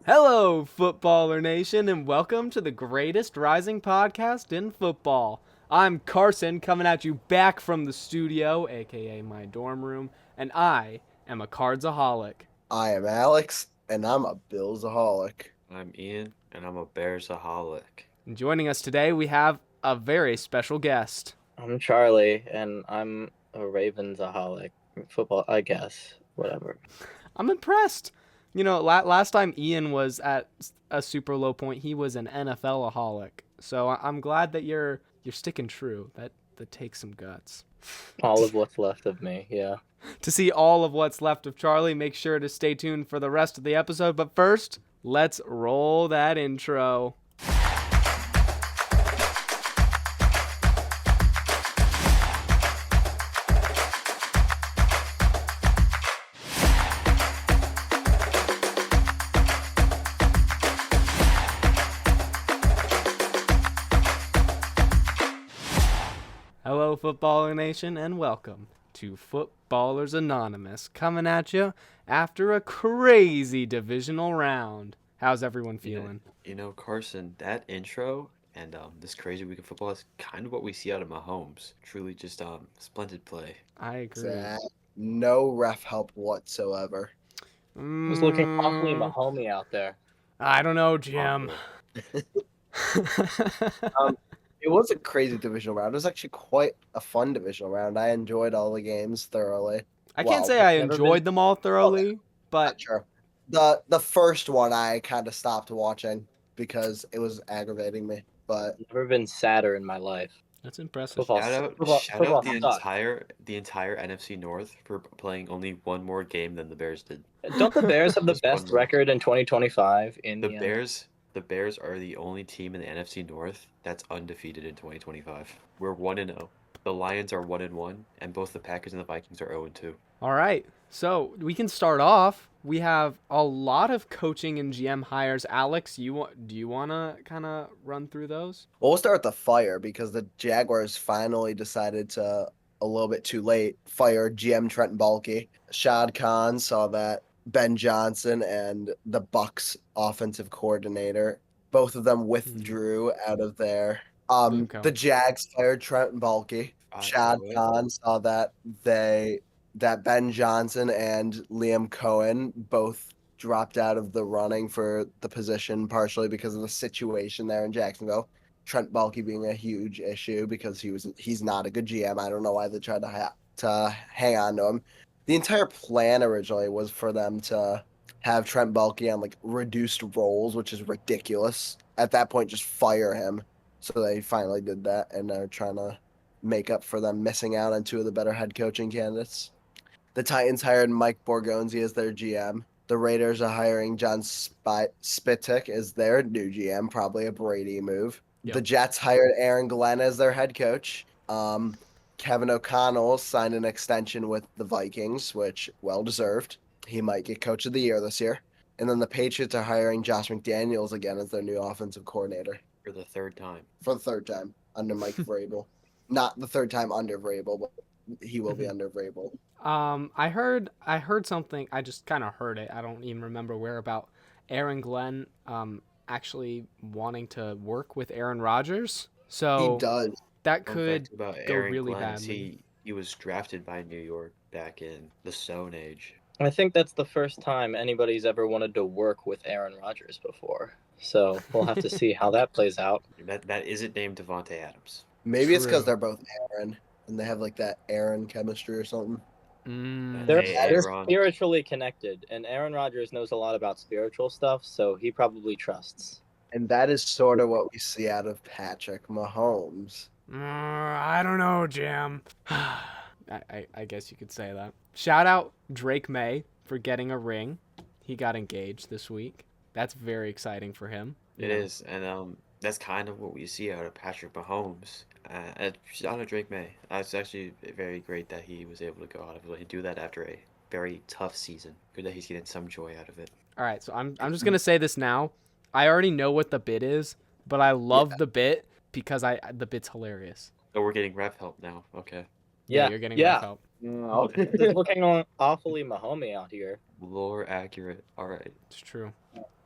Hello, Footballer Nation, and welcome to the greatest rising podcast in football. I'm Carson, coming at you back from the studio, aka my dorm room, and I am a Cardsaholic. I am Alex, and I'm a Billsaholic. I'm Ian, and I'm a Bearsaholic. And joining us today, we have a very special guest. I'm Charlie, and I'm a Ravensaholic. Football, I guess. Whatever. I'm impressed. You know, last time Ian was at a super low point, he was an NFL-aholic. So I'm glad that you're sticking true. That takes some guts. All of what's left of me, yeah. To see all of what's left of Charlie, make sure to stay tuned for the rest of the episode. But first, let's roll that intro. Hello, Footballer Nation, and welcome to Footballers Anonymous, coming at you after a crazy divisional round. How's everyone feeling? Carson, that intro and this crazy week of football is kind of what we see out of Mahomes. Truly just splendid play. I agree. No ref help whatsoever. Who's looking awfully Mahomey out there? I don't know, Jim. It was a crazy divisional round. It was actually quite a fun divisional round. I enjoyed all the games thoroughly. I can't say I enjoyed them all thoroughly, but sure. The first one I kind of stopped watching because it was aggravating me. But never been sadder in my life. That's impressive. Shout out the entire NFC North for playing only one more game than the Bears did. Don't the Bears have the best record in 2025? The Bears are the only team in the NFC North that's undefeated in 2025. We're 1-0. The Lions are 1-1, and both the Packers and the Vikings are 0-2. All right, so we can start off. We have a lot of coaching and GM hires. Alex, do you want to kind of run through those? Well, we'll start with the fire because the Jaguars finally decided to, a little bit too late, fire GM Trent Baalke. Shad Khan saw that Ben Johnson and the Bucs offensive coordinator, both of them withdrew out of there. The Jags fired Trent Baalke. Shad Khan saw that Ben Johnson and Liam Cohen both dropped out of the running for the position, partially because of the situation there in Jacksonville. Trent Baalke being a huge issue because he's not a good GM. I don't know why they tried to hang on to him. The entire plan originally was for them to have Trent Baalke on like reduced roles, which is ridiculous. At that point, just fire him. So they finally did that, and they're trying to make up for them missing out on two of the better head coaching candidates. The Titans hired Mike Borgonzi as their GM. The Raiders are hiring John Spitek as their new GM, probably a Brady move. Yep. The Jets hired Aaron Glenn as their head coach. Kevin O'Connell signed an extension with the Vikings, which well-deserved. He might get coach of the year this year. And then the Patriots are hiring Josh McDaniels again as their new offensive coordinator. For the third time. For the third time, under Mike Vrabel. Not the third time under Vrabel, but he will be under Vrabel. I heard something. I just kind of heard it. I don't even remember where about Aaron Glenn actually wanting to work with Aaron Rodgers. So he does. That could go Aaron really badly. He was drafted by New York back in the Stone Age. I think that's the first time anybody's ever wanted to work with Aaron Rodgers before. So we'll have to see how that plays out. That isn't named Devontae Adams. Maybe it's because they're both Aaron, and they have like that Aaron chemistry or something. They're spiritually connected, and Aaron Rodgers knows a lot about spiritual stuff, so he probably trusts. And that is sort of what we see out of Patrick Mahomes. I don't know, Jim. I guess you could say that. Shout out Drake May for getting a ring. He got engaged this week. That's very exciting for him. It is, and that's kind of what we see out of Patrick Mahomes. Shout out Drake May. It's actually very great that he was able to go out of it and do that after a very tough season. Good that he's getting some joy out of it. All right, so I'm just gonna say this now. I already know what the bit is, but I love the bit because the bit's hilarious. Oh, we're getting ref help now. Okay. Yeah, you're getting ref help. It's looking awfully Mahomey out here. Lore accurate. All right. It's true.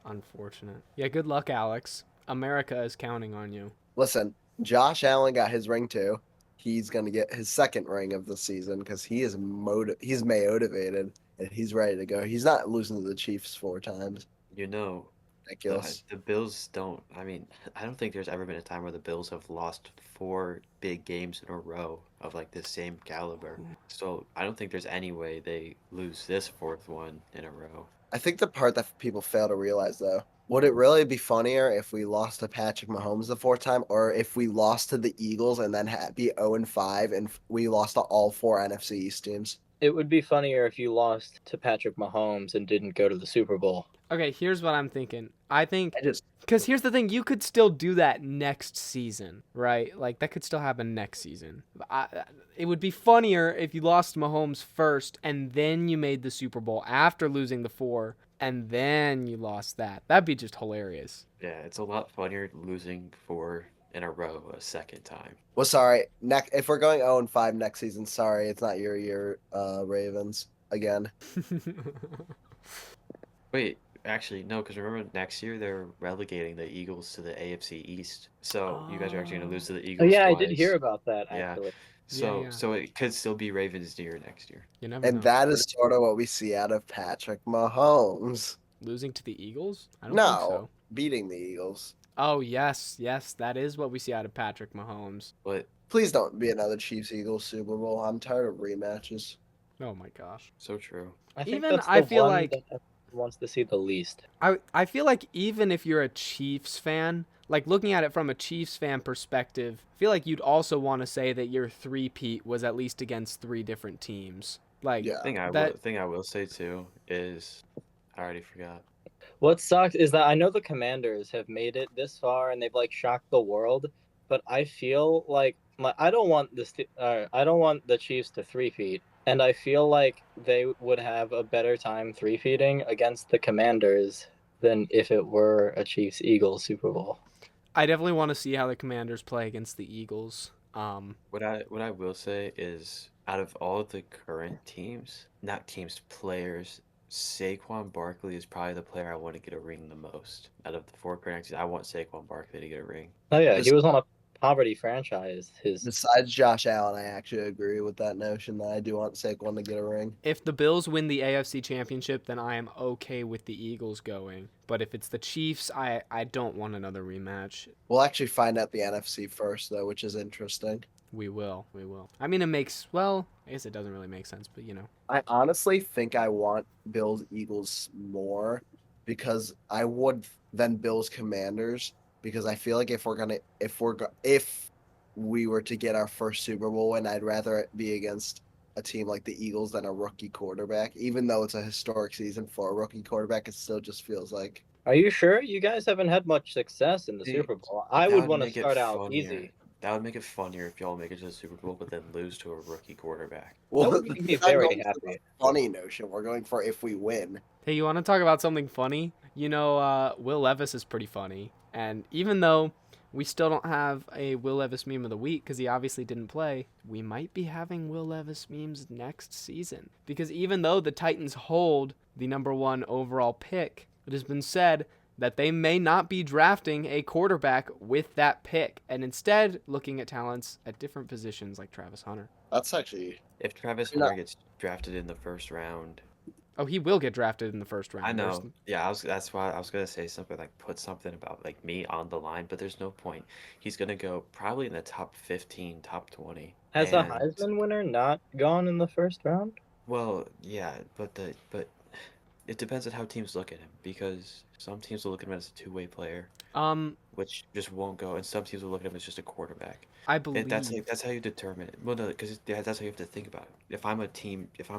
Unfortunate. Yeah, good luck, Alex. America is counting on you. Listen, Josh Allen got his ring too. He's gonna get his second ring of the season because he's motivated and he's ready to go. He's not losing to the Chiefs 4 times. You know, Ridiculous. the Bills don't. I mean, I don't think there's ever been a time where the Bills have lost 4 big games in a row of like the same caliber. So I don't think there's any way they lose this fourth one in a row. I think the part that people fail to realize though, would it really be funnier if we lost to Patrick Mahomes the 4th time, or if we lost to the Eagles and then be 0-5 and we lost to all 4 NFC East teams? It would be funnier if you lost to Patrick Mahomes and didn't go to the Super Bowl. Okay, here's what I'm thinking. Because here's the thing, you could still do that next season, right? Like, that could still happen next season. It would be funnier if you lost to Mahomes first, and then you made the Super Bowl after losing the 4, and then you lost that. That'd be just hilarious. Yeah, it's a lot funnier losing 4 in a row a second time. Well, sorry. If we're going 0-5 next season, sorry, it's not your year, Ravens, again. Wait, actually, no, because remember next year they're relegating the Eagles to the AFC East. So you guys are actually going to lose to the Oh Eagles yeah, twice. I did hear about that Yeah. actually. So it could still be Ravens' year next year. You never And know. that is sort of what we see out of Patrick Mahomes. Losing to the Eagles? I don't think so. Beating the Eagles. Oh, yes, that is what we see out of Patrick Mahomes. But Please don't be another Chiefs-Eagles Super Bowl. I'm tired of rematches. Oh my gosh. so true. I think Even that's I the feel one like that everyone wants to see the least. I feel like even if you're a Chiefs fan, like looking at it from a Chiefs fan perspective, I feel like you'd also want to say that your three-peat was at least against 3 different teams. Like, Yeah. Thing I will say too is I already forgot. What sucks is that I know the Commanders have made it this far and they've like shocked the world, but I feel like I don't want the Chiefs to three-peat, and I feel like they would have a better time three-peating against the Commanders than if it were a Chiefs-Eagles Super Bowl. I definitely want to see how the Commanders play against the Eagles. What I will say is out of all of the current teams, not teams, players, Saquon Barkley is probably the player I want to get a ring the most. Out of the 4 current teams, I want Saquon Barkley to get a ring. Oh yeah, he was on a poverty franchise. Besides Josh Allen, I actually agree with that notion that I do want Saquon to get a ring. If the Bills win the AFC Championship, then I am okay with the Eagles going. But if it's the Chiefs, I don't want another rematch. We'll actually find out the NFC first, though, which is interesting. We will. I mean, I guess it doesn't really make sense, but you know. I honestly think I want Bills Eagles more because I would than Bills Commanders, because I feel like if we were to get our first Super Bowl win, I'd rather it be against a team like the Eagles than a rookie quarterback. Even though it's a historic season for a rookie quarterback, it still just feels like. Are you sure? You guys haven't had much success in the Super Bowl. I would want to start out easy. That would make it funnier if y'all make it to the Super Bowl, but then lose to a rookie quarterback. Well, That would make me very happy. Funny notion. We're going for if we win. Hey, you want to talk about something funny? You know, Will Levis is pretty funny. And even though we still don't have a Will Levis meme of the week because he obviously didn't play, we might be having Will Levis memes next season. Because even though the Titans hold the number 1 overall pick, it has been said that they may not be drafting a quarterback with that pick and instead looking at talents at different positions like Travis Hunter. That's actually... If Travis Hunter gets drafted in the first round... Oh, he will get drafted in the first round. I know. Yeah, that's why I was going to say something like put something about like me on the line, but there's no point. He's going to go probably in the top 15, top 20. Has the Heisman winner not gone in the first round? Well, yeah, but it depends on how teams look at him, because some teams will look at him as a two-way player, which just won't go, and some teams will look at him as just a quarterback. I believe that's how you determine it. Well, no, because that's how you have to think about it. If I'm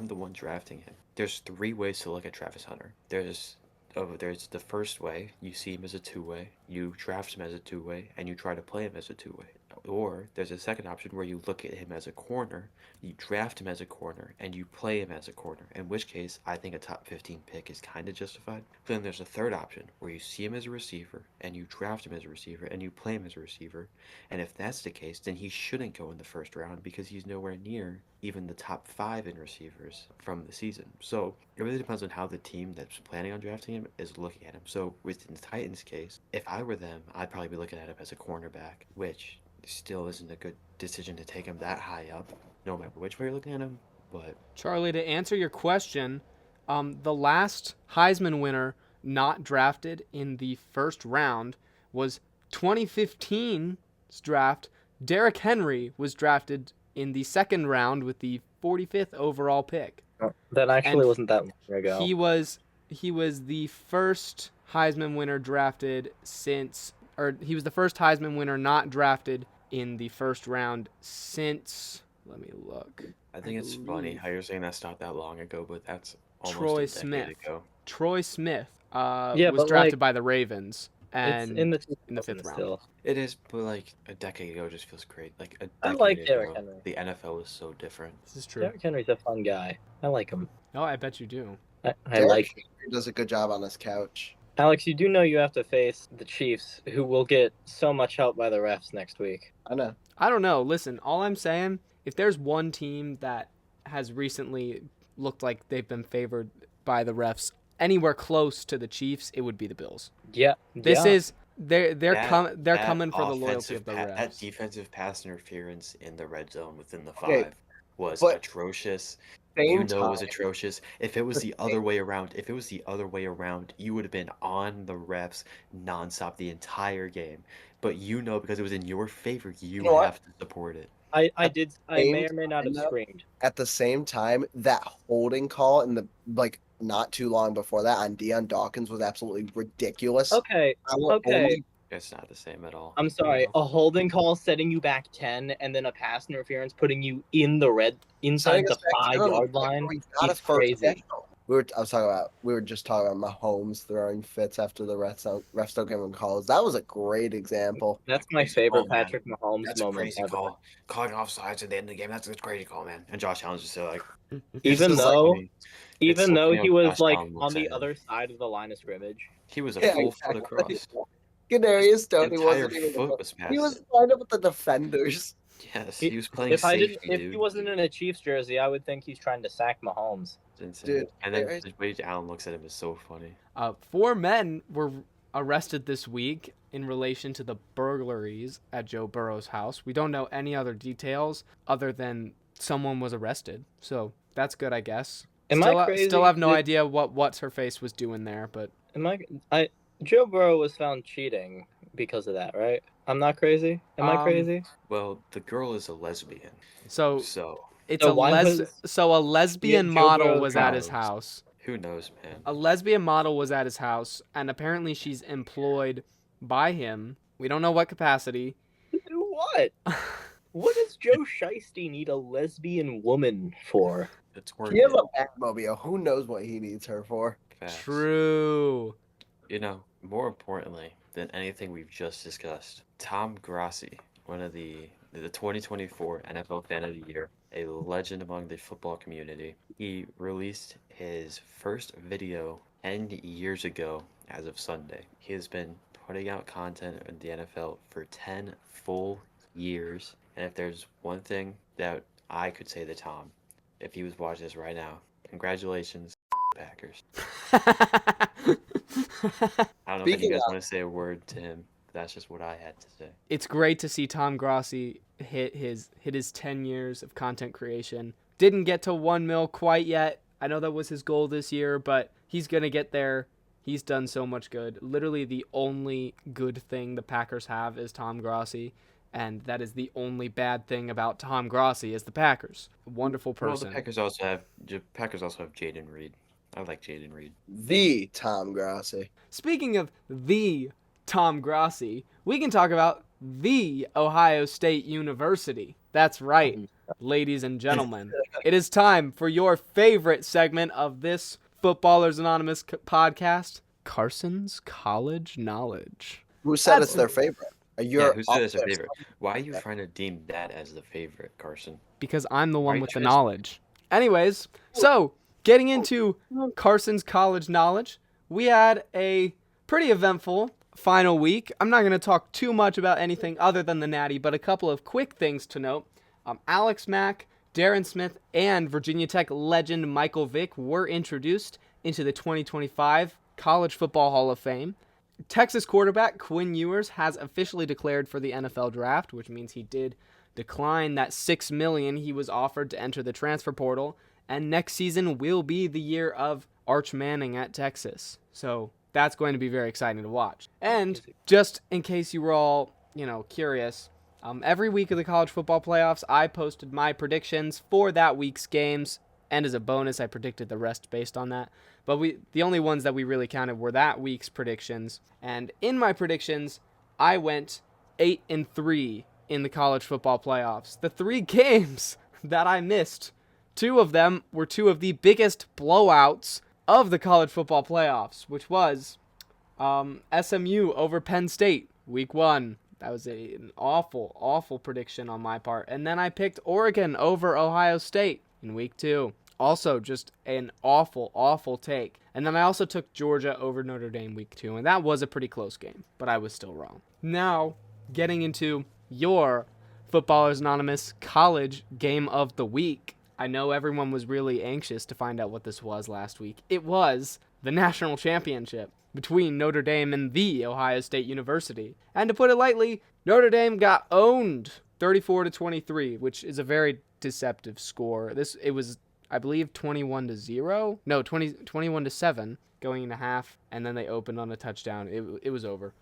the one drafting him, there's 3 ways to look at Travis Hunter. There's the first way, you see him as a two-way, you draft him as a two-way, and you try to play him as a two-way. Or there's a second option where you look at him as a corner, you draft him as a corner, and you play him as a corner, in which case I think a top 15 pick is kind of justified. But then there's a third option where you see him as a receiver, and you draft him as a receiver, and you play him as a receiver. And if that's the case, then he shouldn't go in the first round because he's nowhere near even the top 5 in receivers from the season. So it really depends on how the team that's planning on drafting him is looking at him. So within the Titans' case, if I were them, I'd probably be looking at him as a cornerback, which still isn't a good decision to take him that high up, no matter which way you're looking at him. But Charlie, to answer your question, the last Heisman winner not drafted in the first round was 2015's draft. Derrick Henry was drafted in the second round with the 45th overall pick. That actually And wasn't that long ago. He was the first Heisman winner drafted since, or he was the first Heisman winner not drafted in the first round since. Let me look. I think it's funny how you're saying that's not that long ago, but that's almost Troy a decade Smith. ago. Troy Smith was but, drafted like, by the Ravens, and it's in the 5th round. still. It is, but like a decade ago just feels great. Like a I decade like ago, Derrick Henry. the NFL is so different. This is true. Derrick Henry's a fun guy. I like him. Oh, I bet you do. I Derrick like him. Henry does a good job on his couch. Alex, you do know you have to face the Chiefs, who will get so much help by the refs next week. I know. I don't know. Listen, all I'm saying, if there's one team that has recently looked like they've been favored by the refs anywhere close to the Chiefs, it would be the Bills. Yeah. This yeah. is they're That- coming for the loyalty offensive of the That refs. defensive pass interference in the red zone within the 5 Okay, was but- atrocious. Same You know it was time. atrocious. If it was But the other way around, you would have been on the refs nonstop the entire game. But you know, because it was in your favor, you know what? have to support it. I At may or may not have time, though, screamed. At the same time, that holding call in the not too long before that on Deion Dawkins was absolutely ridiculous. Okay, I will okay. only- It's not the same at all. I'm sorry. You know? A holding call setting you back 10, and then a pass interference putting you in the red inside setting the us back 10, 5-yard line. we got a is first crazy. down. We were just talking about Mahomes throwing fits after the refs don't give him calls. That was a great example. That's my Crazy favorite call, man. Patrick Mahomes That's a moment crazy ever. call. Calling offsides at the end of the game. That's a crazy call, man. And Josh Allen's just like, Even just though, funny. It's so though funny he how was Josh like Allen looks on the at him. other side of the line of scrimmage. He was a Yeah, full foot exactly. across. Kadarius Stoney Entire wasn't even. foot was past. He was lined up with the defenders. Yes, He- he was playing If safety, if dude. he wasn't in a Chiefs jersey, I would think he's trying to sack Mahomes. It's insane. Dude, and then there is- the way Allen looks at him is so funny. 4 men were arrested this week in relation to the burglaries at Joe Burrow's house. We don't know any other details other than someone was arrested. So that's good, I guess. Am I crazy? Still have no Did- idea what what's her face was doing there, but Joe Burrow was found cheating because of that, right? I'm not crazy. Am I crazy? Well, the girl is a lesbian, so so it's So a why was- lesbian Joe model Burrow's was at his house. house. who knows, man? A lesbian model was at his house, and apparently she's employed by him. We don't know what capacity. Do what? What does Joe Shiesty need a lesbian woman for? It's He has a Batmobile. Who knows what he needs her for? facts. True. You know, more importantly than anything we've just discussed, Tom Grassi, one of the 2024 NFL Fan of the Year, a legend among the football community. He released his first video 10 years ago as of Sunday. He has been putting out content in the NFL for 10 full years. And if there's one thing that I could say to Tom, if he was watching this right now, congratulations, Packers. It's I don't know if you Speaking guys of- want to say a word to him. That's just what I had to say. great to see Tom Grassi hit his 10 years of content creation. Didn't get to 1 mil quite yet. I know that was his goal this year, but he's going to get there. He's done so much good. Literally the only good thing the Packers have is Tom Grassi, and that is the only bad thing about Tom Grassi is the Packers. A wonderful Well, person. the Packers also have Jaden Reed. I like Jaden Reed. The Tom Grassi. Speaking of the Tom Grassi, we can talk about the Ohio State University. That's right, ladies and gentlemen. It is time for your favorite segment of this Footballers Anonymous podcast, Carson's College Knowledge. Who said it's their favorite? You're who up said it's a there. favorite? Why are you trying to deem that as the favorite, Carson? Because I'm the Why are one you with the trying to- knowledge. Anyways, so getting into Carson's college knowledge, we had a pretty eventful final week. I'm not going to talk too much about anything other than the Natty, but a couple of quick things to note. Alex Mack, Darren Smith, and Virginia Tech legend Michael Vick were introduced into the 2025 College Football Hall of Fame. Texas quarterback Quinn Ewers has officially declared for the NFL draft, which means he did decline that $6 million he was offered to enter the transfer portal, and next season will be the year of Arch Manning at Texas. So that's going to be very exciting to watch. And just in case you were all, curious, every week of the college football playoffs, I posted my predictions for that week's games, and as a bonus, I predicted the rest based on that. But the only ones that we really counted were that week's predictions. And in my predictions, I went 8-3 in the college football playoffs. The 3 games that I missed, 2 of them were 2 of the biggest blowouts of the college football playoffs, which was SMU over Penn State, week 1. That was an awful, awful prediction on my part. And then I picked Oregon over Ohio State in week 2. Also, just an awful, awful take. And then I also took Georgia over Notre Dame week 2, and that was a pretty close game, but I was still wrong. Now, getting into your Footballers Anonymous college game of the week. I know everyone was really anxious to find out what this was last week. It was the national championship between Notre Dame and the Ohio State University. And to put it lightly, Notre Dame got owned 34-23, which is a very deceptive score. It was, I believe, 21-0. No, 21-7 going into half, and then they opened on a touchdown. It was over.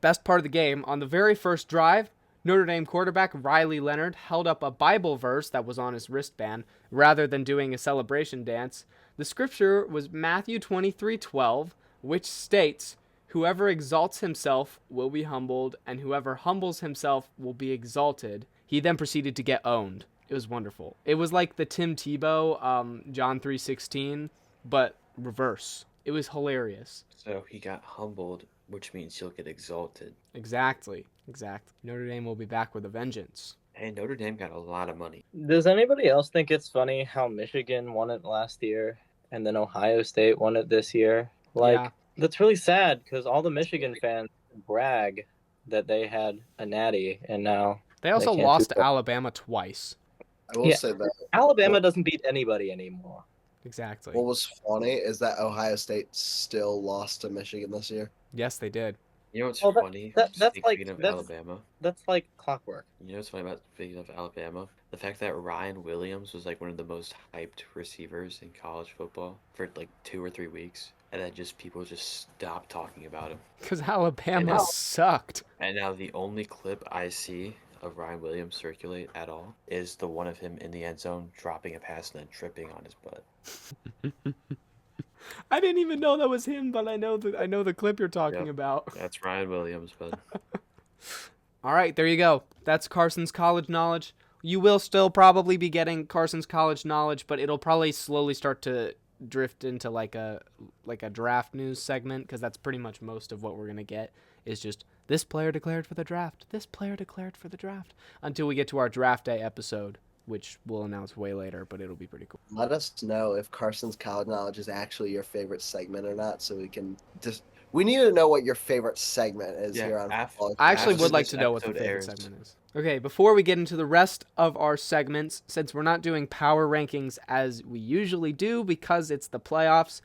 Best part of the game, on the very first drive, Notre Dame quarterback Riley Leonard held up a Bible verse that was on his wristband rather than doing a celebration dance. The scripture was Matthew 23:12, which states, "Whoever exalts himself will be humbled, and whoever humbles himself will be exalted." He then proceeded to get owned. It was wonderful. It was like the Tim Tebow John 3:16, but reverse. It was hilarious. So he got humbled, which means he'll get exalted. Exactly. Notre Dame will be back with a vengeance. Hey, Notre Dame got a lot of money. Does anybody else think it's funny how Michigan won it last year and then Ohio State won it this year? Yeah. That's really sad because all the Michigan fans brag that they had a natty, and now They also can't lost do to that. Alabama twice. I will say that Alabama doesn't beat anybody anymore. Exactly. what was funny is that Ohio State still lost to Michigan this year. Yes, they did. You know what's Well, funny? that's Speaking of that's- Alabama, That's like clockwork. you know what's funny about speaking of Alabama? The fact that Ryan Williams was like one of the most hyped receivers in college football for like 2 or 3 weeks, and then just people just stopped talking about him. Because Alabama now- sucked. And now the only clip I see of Ryan Williams circulate at all is the one of him in the end zone dropping a pass and then tripping on his butt. I didn't even know that was him, but I know the clip you're talking Yep. about. That's Ryan Williams, bud. All right, there you go. That's Carson's college knowledge. You will still probably be getting Carson's college knowledge, but it'll probably slowly start to drift into like a draft news segment, because that's pretty much most of what we're gonna get is just this player declared for the draft, this player declared for the draft, until we get to our draft day episode, which we'll announce way later, but it'll be pretty cool. Let us know if Carson's college knowledge is actually your favorite segment or not, so we can just. We need to know what your favorite segment is Yeah, here on Football. I actually After would like this to know what the episode favorite airs. segment is. Okay, before we get into the rest of our segments, since we're not doing power rankings as we usually do because it's the playoffs,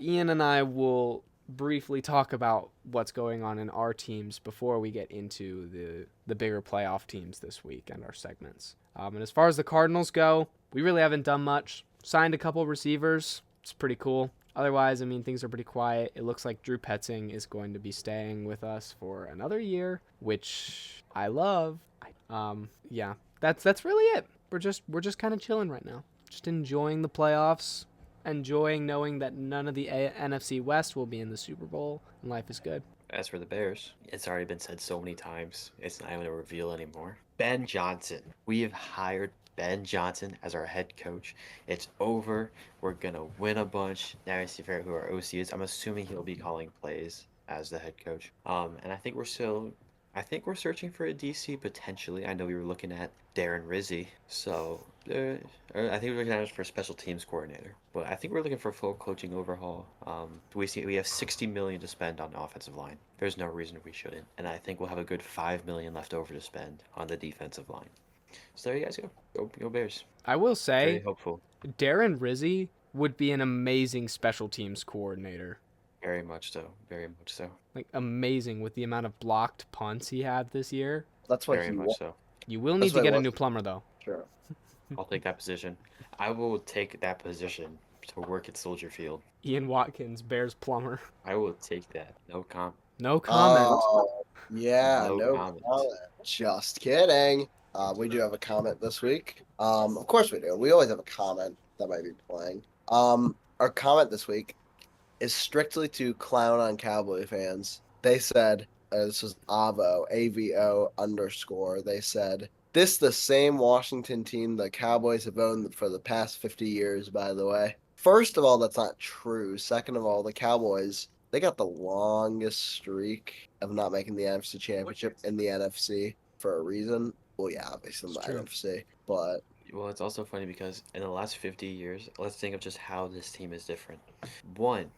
Ian and I will briefly talk about what's going on in our teams before we get into the bigger playoff teams this week and our segments. And as far as the Cardinals go, we really haven't done much. Signed a couple receivers. It's pretty cool. Otherwise, I mean, things are pretty quiet. It looks like Drew Petzing is going to be staying with us for another year, which I love. Yeah, that's really it. We're just kind of chilling right now. Just enjoying the playoffs, enjoying knowing that none of the NFC West will be in the Super Bowl, and life is good. As for the Bears, it's already been said so many times, it's not even a reveal anymore. Ben Johnson. We have hired Ben Johnson as our head coach. It's over. We're going to win a bunch. Now I see who our OC is. I'm assuming he'll be calling plays as the head coach. And I think I think we're searching for a DC potentially. I know we were looking at Darren Rizzi, so or I think we're looking at it for a special teams coordinator. But I think we're looking for a full coaching overhaul. We have 60 million to spend on the offensive line. There's no reason we shouldn't, and I think we'll have a good 5 million left over to spend on the defensive line. So there you guys go. Go Bears. I will Very say, hopeful. Darren Rizzi would be an amazing special teams coordinator. Very much so. Very much so. Like, amazing with the amount of blocked punts he had this year. That's what Very he much wants. so. You will That's need to what get he a new wants. plumber, though. Sure. I'll take that position. I will take that position to work at Soldier Field. Ian Watkins, Bears plumber. I will take that. No comment. No comment. Oh, yeah, No no comment. comment. Just kidding. We do have a comment this week. Of course we do. We always have a comment that might be playing. Our comment this week is strictly to clown on Cowboy fans. They said, this was AVO _ They said, this the same Washington team the Cowboys have owned for the past 50 years, by the way. First of all, that's not true. Second of all, the Cowboys, they got the longest streak of not making the NFC Championship in the NFC for a reason. Well, yeah, obviously It's the true. NFC, but Well, it's also funny because in the last 50 years, let's think of just how this team is different. One,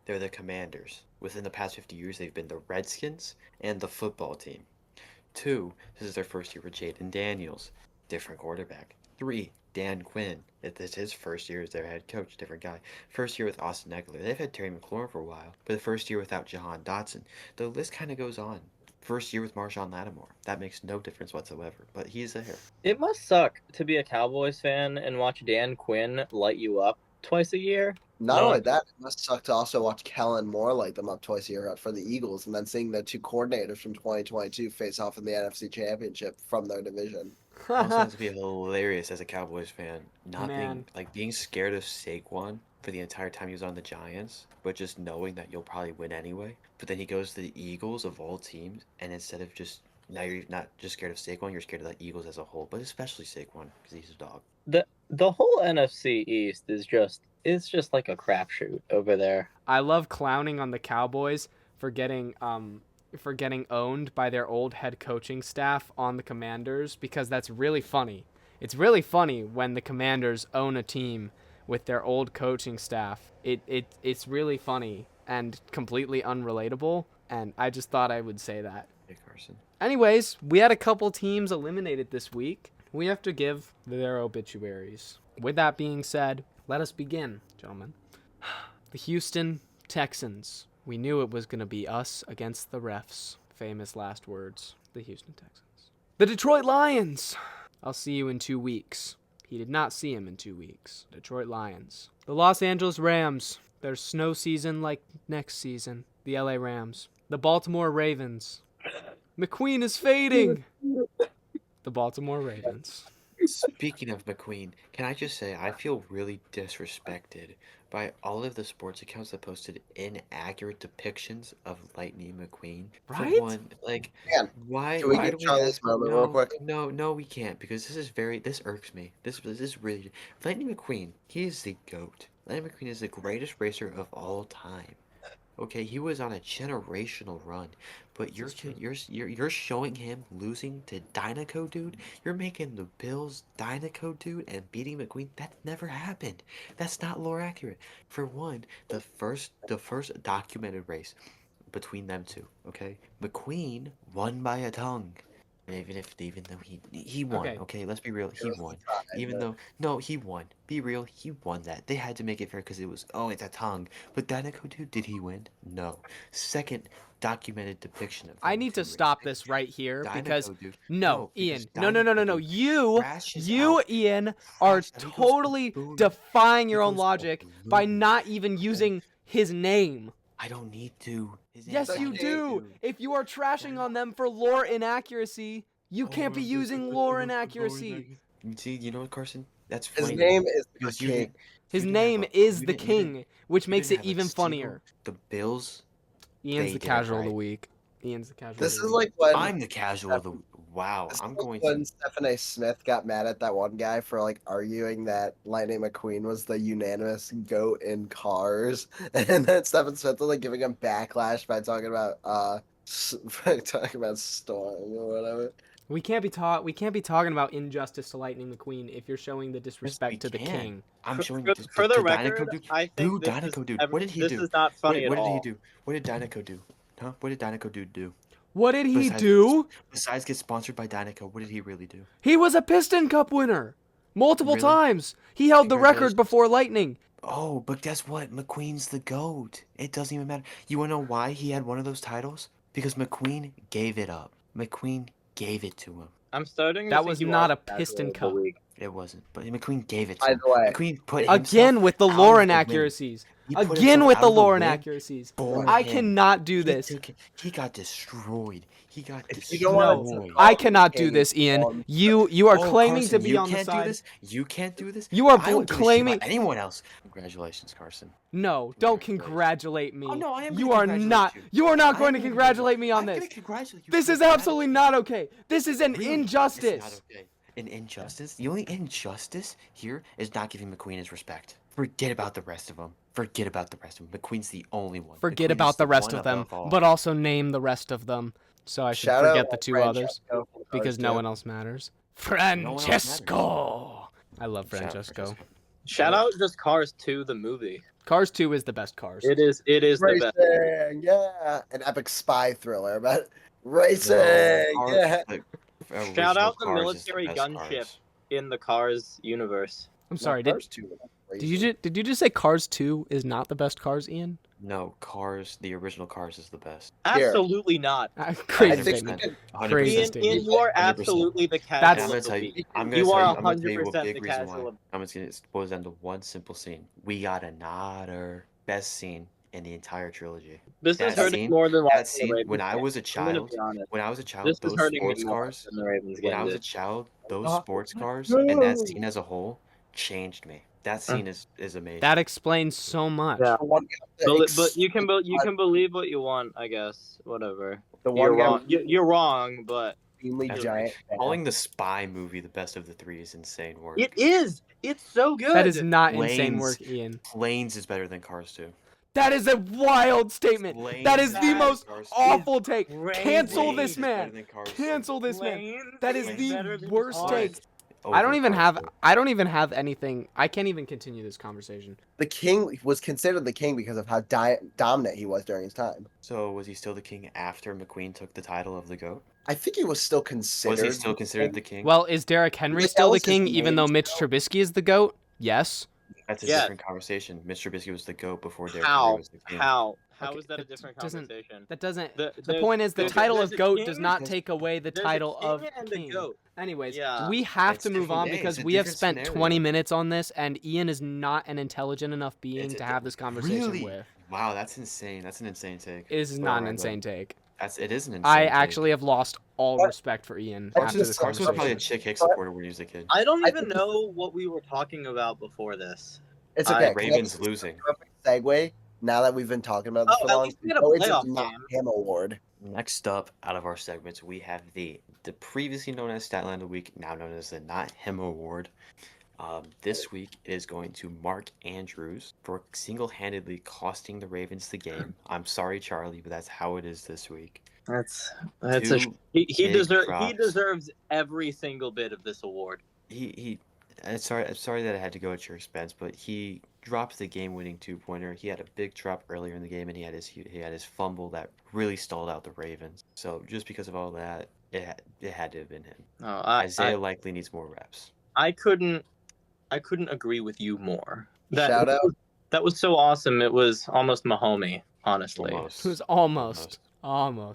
they're the Commanders. Within the past 50 years, they've been the Redskins and the football team. Two, this is their first year with Jaden Daniels, different quarterback. Three, Dan Quinn. It's his first year as their head coach, different guy. First year with Austin Eckler. They've had Terry McLaurin for a while, but the first year without Jahan Dotson. The list kind of goes on. First year with Marshawn Lattimore. That makes no difference whatsoever, but he's there. It must suck to be a Cowboys fan and watch Dan Quinn light you up twice a year. not No. only that, it must suck to also watch Kellen Moore light them up twice a year for the Eagles, and then seeing the two coordinators from 2022 face off in the NFC Championship from their division. It also has to be hilarious as a Cowboys fan, not Man. being scared of Saquon for the entire time he was on the Giants, but just knowing that you'll probably win anyway. But then he goes to the Eagles of all teams, and instead of just now you're not just scared of Saquon, you're scared of the Eagles as a whole, but especially Saquon because he's a dog. The whole NFC East is just like a crapshoot over there. I love clowning on the Cowboys for getting owned by their old head coaching staff on the Commanders because that's really funny. It's really funny when the Commanders own a team with their old coaching staff. It's really funny and completely unrelatable, and I just thought I would say that. Hey Carson. Anyways, we had a couple teams eliminated this week. We have to give their obituaries. With that being said, let us begin, gentlemen. The Houston Texans. We knew it was going to be us against the refs. Famous last words. The Houston Texans. The Detroit Lions. I'll see you in 2 weeks. He did not see him in 2 weeks. Detroit Lions. The Los Angeles Rams. There's snow season like next season. The LA Rams. The Baltimore Ravens. McQueen is fading. The Baltimore Ravens. Speaking of McQueen, can I just say I feel really disrespected by all of the sports accounts that posted inaccurate depictions of Lightning McQueen. Right? For one, like, Man, why? can we Why get do we Charlie's have moment real quick? No, we can't because this irks me. This really Lightning McQueen. He is the goat. Lightning McQueen is the greatest racer of all time. Okay, he was on a generational run, but you're showing him losing to Dynaco Dude. You're making the Bills Dynaco Dude and beating McQueen. That never happened. That's not lore accurate. For one, the first documented race between them two. Okay, McQueen won by a tongue. Even though he won, Okay. okay, let's be real, he won. Even though no, he won. Be real, he won that. They had to make it fair because it was it's a tongue. But Dinoco dude, did he win? No. Second documented depiction of. I need to stop this right here because dude, no, Ian, no. Dinoco dude You, crashes Ian, are crashes out. He goes totally balloon. defying He your own goes logic by balloon. not even using his name. I don't need to. His Yes, name's you Dinoco do. Dude. If you are trashing on them for lore inaccuracy, you can't be using lore inaccuracy. See, you know what, Carson? That's His funny. name is the Because you King. didn't- His you didn't have name a- is you the didn't- you didn't- King, which you makes didn't it have a even single- funnier. The Bills. Ian's They the did it casual of right. the week. Ian's the casual. This of the is week. like when I'm the casual of the. Wow, this I'm is going when to. Stephen A. Smith got mad at that one guy for like arguing that Lightning McQueen was the unanimous GOAT in cars, and then Stephen Smith was like giving him backlash by talking about Talking about Storm or whatever. We can't be talking about injustice to Lightning McQueen if you're showing the Yes, disrespect we to the can. king. I'm showing For, this. for the Did record, Dynaco do? I think this is Dynaco do? ev- What did he this do? is not funny What at did he all. do? What did Dynaco do? Huh? What did Dynaco do? What did he Besides- do? Besides get sponsored by Dynaco, what did he really do? He was a Piston Cup winner multiple Really? times. He held the record Congratulations. before Lightning. Oh, but guess what? McQueen's the GOAT. It doesn't even matter. You wanna know why he had one of those titles? Because McQueen gave it up. McQueen gave it to him. I'm starting. That to was think you not are a Piston casual of the Cup. week. It wasn't. But McQueen gave it to By him. the way, McQueen put Again himself with the out of Lauren win. accuracies. He put Again himself with out the of Lauren win accuracies. for I him. cannot do He this. He got destroyed. He got If you don't No, want destroyed. to I cannot do King this, Ian. on- You are Oh, claiming Carson, to be you on the can't do side. this? You can't do this? You are I don't give a shit claiming. about anyone else. Congratulations, Carson. No, don't congratulate me. Oh, no, I am You gonna are congratulate not. you. You are not I going am to gonna congratulate me on I'm this. gonna congratulate you. This for is that. absolutely not okay. This is an Really? It's not injustice. okay. An injustice? The only injustice here is not giving McQueen his respect. Forget about the rest of them. Forget about the rest of them. McQueen's the only one. Forget McQueen is about the rest one of them, above all. but also name the rest of them. So I should Shout out forget the two others Francesco from because Cars no 2. one else matters. one else matters. Francesco. I love Shout out Francesco. Shout out just Cars 2, the movie. Cars 2 is the best Cars. It is the best. Racing, yeah, an epic spy thriller, but racing, No, yeah. Shout out the Cars is military best gunship Cars. in the Cars universe. I'm sorry. No, Did Cars 2 was did you just say Cars 2 is not the best Cars, Ian? No, Cars, the original Cars is the best. Here. Absolutely not. Crazy I think statement. we could- 100%. Crazy Ian, statement. you are 100%. absolutely the And That's- casual I'm gonna of the tell you. week. I'm You are gonna tell you what 100% big the reason casual why. of- I'm just gonna boils down to one simple scene. We got another best scene in the entire trilogy. This That is hurting scene- more than That watching the scene Ravens when I game. was a I'm gonna child. be honest. When I was a child, This is those hurting me sports more cars. than the Ravens When game I was a did. child, those sports cars and that scene as a whole changed me. That scene is amazing. That explains so much. Yeah. The one guy that But you can believe what you want, I guess. Whatever. the You're one guy wrong. You're wrong, but extremely That's giant. Calling the Spy movie the best of the three is insane work. it is. It's so good. That is not insane Lanes. work, Ian. Planes is better than Cars 2. That is a wild statement. That is the Planes most Cars 2. awful take. crazy. Cancel Planes this is better man. than Cars 2. Cancel this man. Planes That is is better the than worst Cars. take. Over I don't even Cars have 2. anything. I can't even continue this conversation. The king was considered the king because of how dominant he was during his time. So was he still the king after McQueen took the title of the GOAT? I think he was still considered. Was he still considered the king? Well, is Derrick Henry Like, still that the was his king even though name, Mitch so- Trubisky is the GOAT? Yes. That's a Yeah. different conversation. Mr. Trubisky was the GOAT before Derrick Henry How? was the king. How Okay, is that a it different doesn't- conversation? That doesn't. The- The there's- point is the there's a- title there's of a GOAT king- does not take away the There's a title king of and a king. goat. Anyways, Yeah. we have It's to move different on days, because a we have different spent scenario. 20 minutes on this, and Ian is not an intelligent enough being It's- to have this conversation Really? with. Wow, that's insane. That's an insane take. It is But not an alright, insane take. It is an insane I take. actually have lost all What? respect for Ian Carson- after this Carson was probably a conversation. Chick Hicks supporter when he was a kid. I don't I even think- know what we were talking about before this. It's I- okay. The Ravens Let's- losing. Perfect segue. Now that we've been talking about this Oh, for at long, least we had a go into playoff the Not game. Him award. Next up, out of our segments, we have the previously known as Statland of the Week, now known as the Not Him Award. This week it is going to Mark Andrews for single-handedly costing the Ravens the game. I'm sorry, Charlie, but that's how it is this week. That's Two he big drops. deserves every single bit of this award. I'm sorry that I had to go at your expense, but he dropped the game-winning two-pointer. He had a big drop earlier in the game, and he had his fumble that really stalled out the Ravens. So just because of all that, it had to have been him. Oh, Isaiah likely needs more reps. I couldn't agree with you more. Shout out. That was so awesome. It was almost Mahomey, honestly. Almost. It was almost.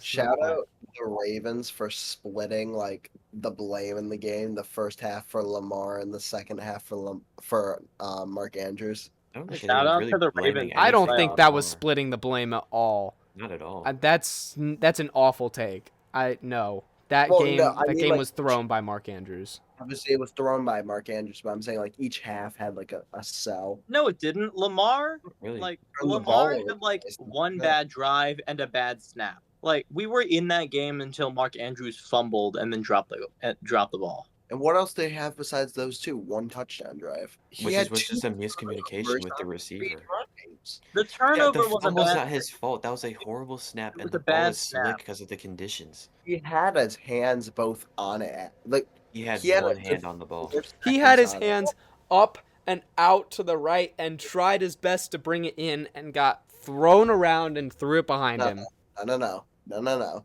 Shout out the Ravens for splitting like the blame in the game. The first half for Lamar and the second half for Mark Andrews. I don't think Shout anyone's out really to the blaming Ravens. I don't anything think on that was Lamar. splitting the blame at all. Not at all. That's an awful take. No. That Well, game no, I mean, like- was thrown by Mark Andrews. Obviously, it was thrown by Mark Andrews, but I'm saying like each half had like a sell. No, it didn't. Lamar, Really? like From the Lamar ball, had like it's not one good. bad drive and a bad snap. Like we were in that game until Mark Andrews fumbled and then dropped the ball. And what else they have besides those two? One touchdown drive. He Which had was just a two miscommunication turnovers with the on receiver. three running. Mahomes. The Yeah, turnover the was a fumble's bad. not his fault. That was a horrible snap, It and was the a ball bad was slick snap. because of the conditions. He had his hands both on it. Like He had he had one a hand good on the ball. 4 He had seconds his on it. hands up and out to the right and tried his best to bring it in and got thrown around and threw it behind him. No.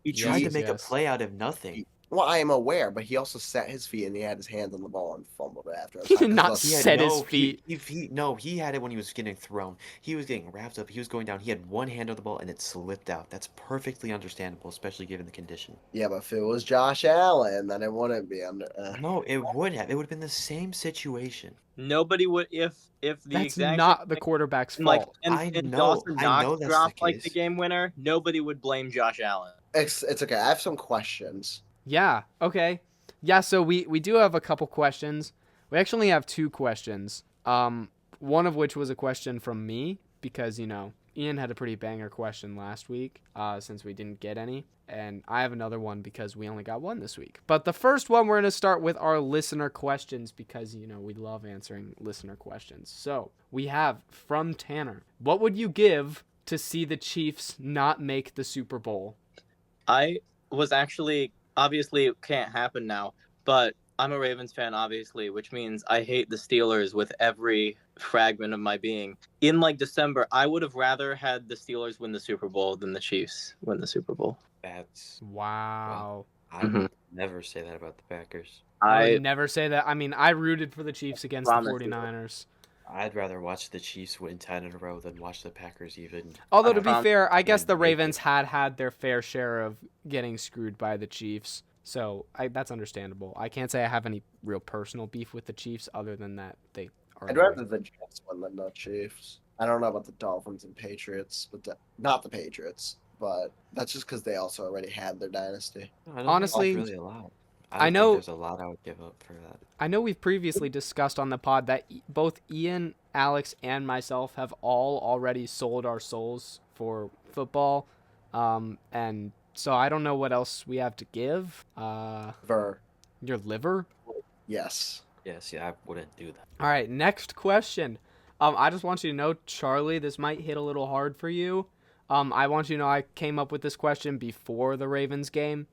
He Yes, tried to yes, make a yes. play out of nothing. Well, I am aware, but he also set his feet and he had his hands on the ball and fumbled it after. He did not He had set his no, feet. he had it when he was getting thrown. He was getting wrapped up. He was going down. He had one hand on the ball and it slipped out. That's perfectly understandable, especially given the condition. Yeah, but if it was Josh Allen, then it wouldn't be under. No, it would have. It would have been the same situation. Nobody would if the That's exact not same the thing, quarterback's like fault. and I Dawson Knox know that's the dropped like the case. game winner. Nobody would blame Josh Allen. It's okay. I have some questions. Yeah, okay. Yeah, so we do have a couple questions. We actually have 2 questions. One of which was a question from me because, Ian had a pretty banger question last week since we didn't get any. And I have another one because we only got one this week. But the first one, we're going to start with our listener questions because, we love answering listener questions. So we have from Tanner, what would you give to see the Chiefs not make the Super Bowl? I was actually obviously it can't happen now, but I'm a Ravens fan, obviously, which means I hate the Steelers with every fragment of my being. In December, I would have rather had the Steelers win the Super Bowl than the Chiefs win the Super Bowl. That's Wow. I would never say that about the Packers. I I would never say that. I mean, I rooted for the Chiefs against the promise you. 49ers. I'd rather watch the Chiefs win 10 in a row than watch the Packers even. Although, to I be prom- fair, I guess the even make it. Ravens had their fair share of getting screwed by the Chiefs. So that's understandable. I can't say I have any real personal beef with the Chiefs other than that they are. I'd rather the Jets win than the Chiefs. I don't know about the Dolphins and Patriots, but not the Patriots. But that's just because they also already had their dynasty. I don't Honestly, think it's really allowed. I don't know- think there's a lot I would give up for that. I know we've previously discussed on the pod that both Ian, Alex, and myself have all already sold our souls for football. And so I don't know what else we have to give. Ver, Your liver? yes. Yes, yeah, I wouldn't do that. All right, next question. I just want you to know, Charlie, this might hit a little hard for you. I want you to know I came up with this question before the Ravens game.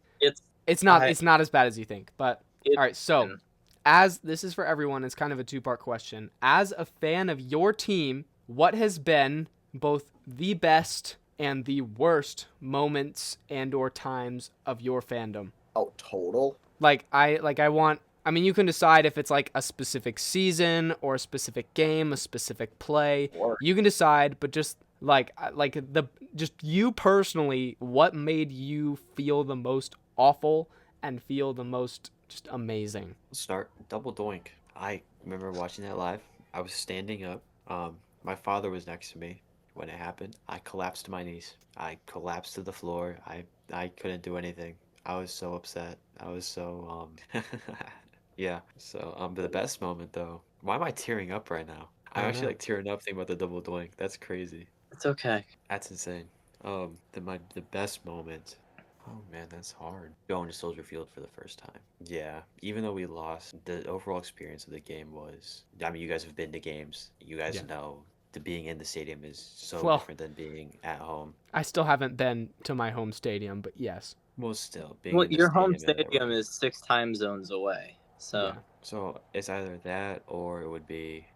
It's not as bad as you think. But all right, so as this is for everyone, it's kind of a 2-part question. As a fan of your team, what has been both the best and the worst moments and or times of your fandom? Oh, total? I mean, you can decide if it's like a specific season or a specific game, a specific play. Or You can decide, but just just you personally, what made you feel the most awful and feel the most just amazing? Start double doink. I remember watching that live. I was standing up. My father was next to me when it happened. I collapsed to my knees. I collapsed to the floor. I couldn't do anything. I was so upset. I was so yeah. So but the best moment though. Why am I tearing up right now? I'm I don't actually know. like tearing up thinking about the double doink. That's crazy. It's okay. That's insane. The best moment. Oh man, that's hard. Going to Soldier Field for the first time. Yeah, even though we lost, the overall experience of the game was. I mean, you guys have been to games. You guys Yeah. know the being in the stadium is so Well- different than being at home. I still haven't been to my home stadium, but yes. Well, still being Well, in the your home stadium and stadium everyone- is 6 time zones away, so Yeah. So it's either that or it would be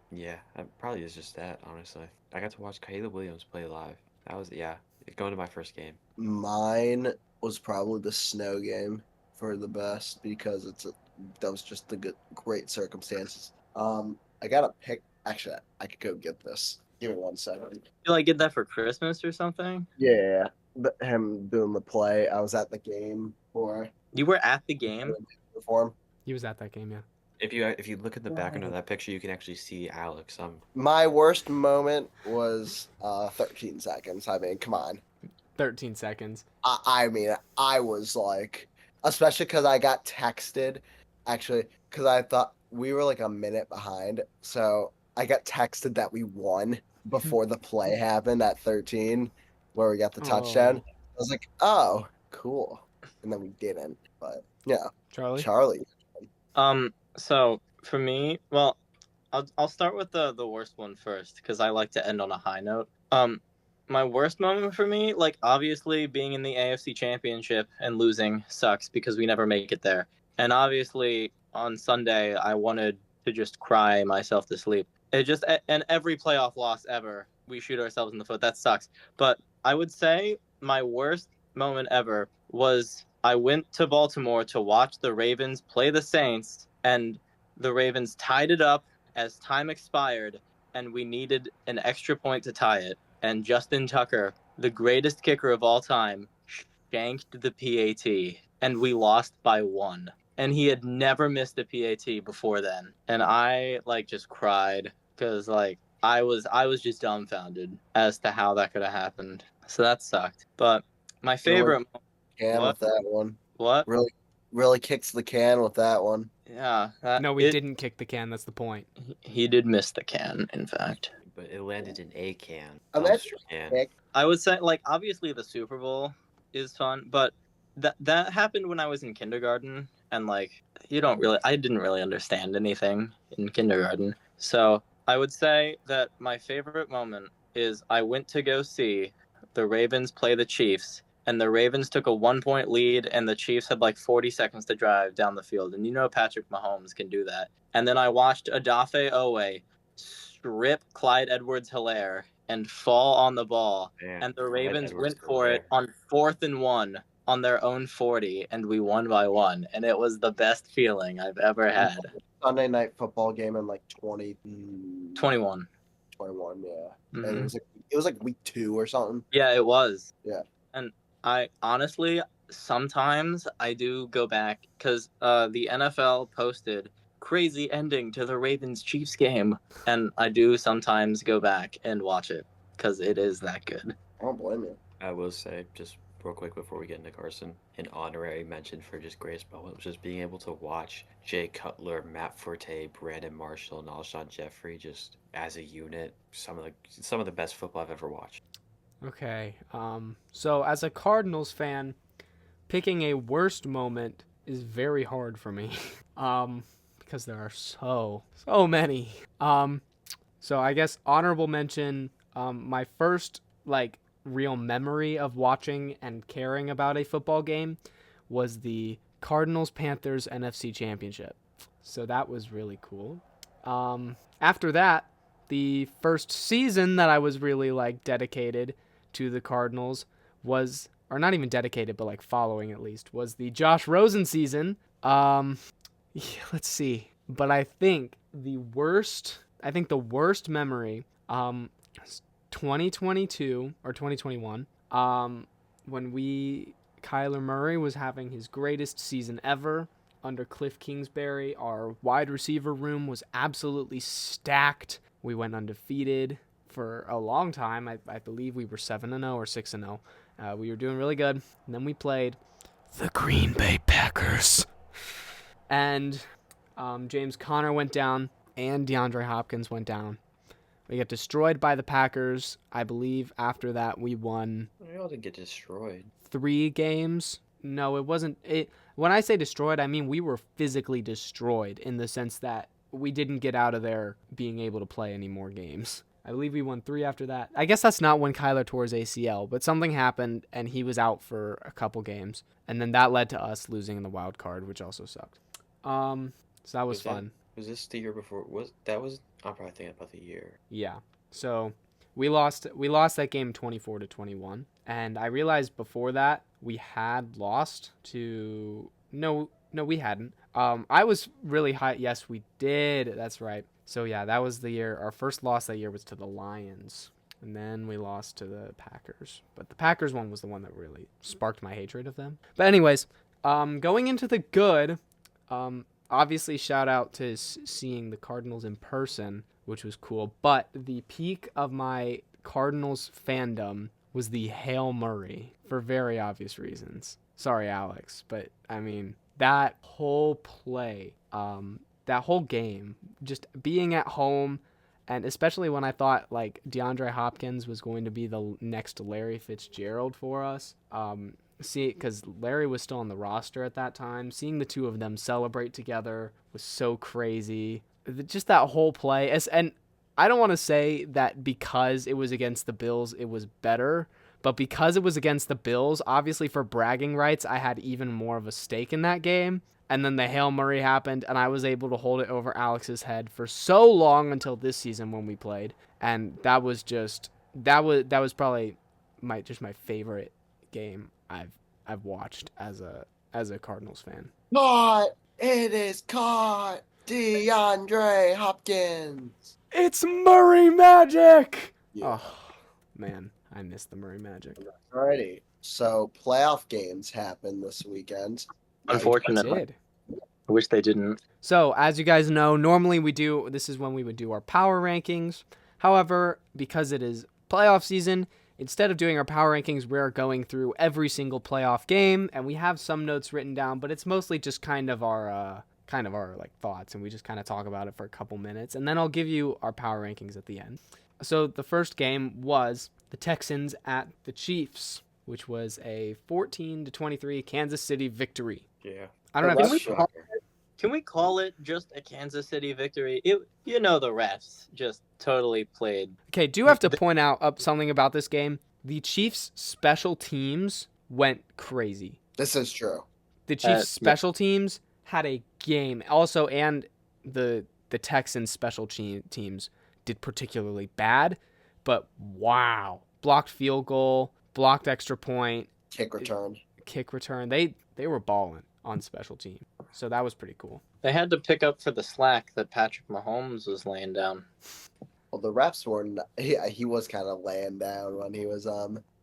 probably is just that. Honestly, I got to watch Caleb Williams play live. That was going to my first game. mine was probably the snow game for the best because that was just the great circumstances. I got a pick. Actually, I could go get this. Give me 1 second. you get that for Christmas or something? Yeah, him doing the play. I was at the game for You were at the game? perform. He was at that game, yeah. If you look at the background of that picture, you can actually see Alex. My worst moment was 13 seconds. I mean, come on. 13 seconds. I mean, I was like, especially because I got texted, actually, because I thought we were like a minute behind. So I got texted that we won before the play happened at 13, where we got the touchdown. Oh. I was like, oh, cool. And then we didn't. But yeah, Charlie. So for me, well, I'll start with the worst one first because I like to end on a high note. My worst moment for me, like obviously being in the AFC Championship and losing sucks because we never make it there. And obviously on Sunday I wanted to just cry myself to sleep. It just and every playoff loss ever, we shoot ourselves in the foot. That sucks. But I would say my worst moment ever was I went to Baltimore to watch the Ravens play the Saints, and the Ravens tied it up as time expired, and we needed an extra point to tie it, and Justin Tucker, the greatest kicker of all time, shanked the PAT, and we lost by 1. And he had never missed a PAT before then, and I like just cried because like I was just dumbfounded as to how that could have happened. So that sucked. But my favorite Can what with that one. what Really kicks the can with that one. yeah No, we didn't kick the can. That's the point. he did miss the can, in fact. But it landed in a can. Imagine Dumpster can. kick. I would say, like, obviously the Super Bowl is fun, but that happened when I was in kindergarten, and like I didn't really understand anything in kindergarten. So I would say that my favorite moment is I went to go see the Ravens play the Chiefs, and the Ravens took a 1-point lead, and the Chiefs had like 40 seconds to drive down the field, and Patrick Mahomes can do that. And then I watched Odafe Owe strip Clyde Edwards-Helaire and fall on the ball, Man, and the Clyde Ravens went Edwards-Helaire. for it on 4th and 1 on their own 40, and we won by 1, and it was the best feeling I've ever had. Sunday night football game in like 21. 21, yeah. Mhm. And it was like week 2 or something. Yeah, it was. Yeah. And I honestly, sometimes I do go back because the NFL posted crazy ending to the Ravens Chiefs game, and I do sometimes go back and watch it because it is that good. I don't blame you. I will say, just real quick before we get into Carson, an honorary mention for just greatest moment was just being able to watch Jay Cutler, Matt Forte, Brandon Marshall, and Alshon Jeffrey just as a unit. Some of the best football I've ever watched. Okay. So as a Cardinals fan, picking a worst moment is very hard for me. Because there are so many. So I guess honorable mention, my first like real memory of watching and caring about a football game was the Cardinals Panthers NFC Championship. So that was really cool. After that, the first season that I was really like dedicated to the Cardinals was, or not even dedicated, but like following at least, was the Josh Rosen season. Yeah, let's see. But I think the worst memory, 2022 or 2021, when Kyler Murray was having his greatest season ever under Cliff Kingsbury. Our wide receiver room was absolutely stacked. We went undefeated for a long time. I believe we were 7-0 or 6-0. We were doing really good. And then we played the Green Bay Packers. And James Conner went down and DeAndre Hopkins went down. We got destroyed by the Packers. I believe after that we won We all didn't get destroyed. 3 games. No, it wasn't. When I say destroyed, I mean we were physically destroyed in the sense that we didn't get out of there being able to play any more games. I believe we won 3 after that. I guess that's not when Kyler tore his ACL, but something happened and he was out for a couple games. And then that led to us losing in the wild card, which also sucked. So that was fun. Was this the year before? I'm probably thinking about the year. Yeah. So we lost that game 24-21, and I realized before that we had lost to no, we hadn't. I was really high. Yes, we did. That's right. So yeah, that was the year. Our first loss that year was to the Lions, and then we lost to the Packers. But the Packers one was the one that really sparked my hatred of them. But anyways, going into the good, obviously shout out to seeing the Cardinals in person, which was cool. But the peak of my Cardinals fandom was the Hail Murray for very obvious reasons. Sorry, Alex, but I mean that whole play, that whole game, just being at home, and especially when I thought like DeAndre Hopkins was going to be the next Larry Fitzgerald for us. Because Larry was still on the roster at that time. Seeing the two of them celebrate together was so crazy. Just that whole play. And I don't want to say that because it was against the Bills, it was better. But because it was against the Bills, obviously for bragging rights, I had even more of a stake in that game. And then the Hail Murray happened, and I was able to hold it over Alex's head for so long until this season when we played. And that was probably my favorite game I've watched as a Cardinals fan. Caught! It is caught! DeAndre Hopkins! It's Murray Magic! Yeah. Oh, man. I miss the Murray Magic. Alrighty. So playoff games happen this weekend. Unfortunately. Did. I wish they didn't. So, as you guys know, normally this is when we would do our power rankings. However, because it is playoff season, instead of doing our power rankings, we're going through every single playoff game, and we have some notes written down, but it's mostly just kind of our like thoughts, and we just kind of talk about it for a couple minutes, and then I'll give you our power rankings at the end. So the first game was the Texans at the Chiefs, which was a 14-23 Kansas City victory. Yeah. I don't know if Shocker. Can we call it just a Kansas City victory? The refs just totally played. Okay, do have to point out something about this game. The Chiefs' special teams went crazy. This is true. The Chiefs' special teams had a game. Also, and the Texans' special teams did particularly bad. But wow. Blocked field goal, blocked extra point. Kick return. They were balling on special team. So that was pretty cool. They had to pick up for the slack that Patrick Mahomes was laying down. Well, the refs were he was kind of laying down when he was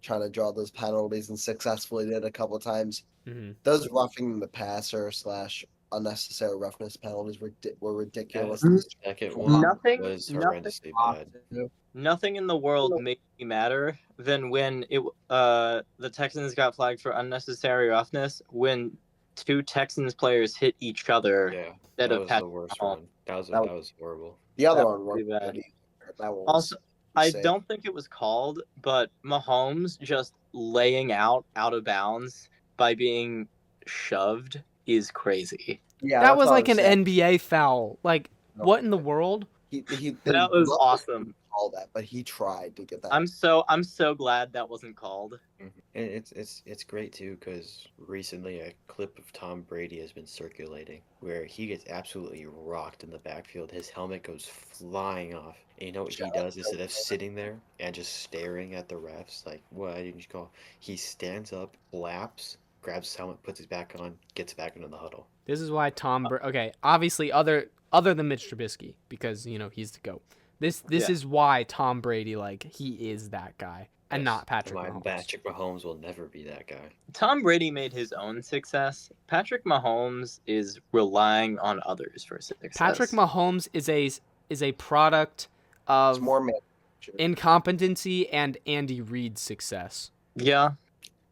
trying to draw those penalties and successfully did a couple of times. Mm-hmm. Those roughing the passer / unnecessary roughness penalties were ridiculous. The second one Nothing- was nothing- horrendously bad. Nothing in the world made me madder than when the Texans got flagged for unnecessary roughness when two Texans players hit each other Yeah, instead that of was Patrick the worst Mahomes. one. That was horrible. The other That one was was pretty bad. good either. That one Also, was I insane. don't think it was called, but Mahomes just laying out of bounds by being shoved is crazy. Yeah, That that's was what I like an saying. NBA foul. Like, No. what in the world? That was awesome. All that, but he tried to get that. I'm so glad that wasn't called. And it's great too because recently a clip of Tom Brady has been circulating where he gets absolutely rocked in the backfield. His helmet goes flying off. And you know what he does instead of sitting there and just staring at the refs like, what didn't you call? He stands up, claps, grabs his helmet, puts it back on, gets back into the huddle. This is why okay, obviously other than Mitch Trubisky, because he's the GOAT. This is why Tom Brady, like, he is that guy and not Patrick Mahomes. Patrick Mahomes will never be that guy. Tom Brady made his own success. Patrick Mahomes is relying on others for success. Patrick Mahomes is a product of It's more manager. incompetency and Andy Reid's success. Yeah.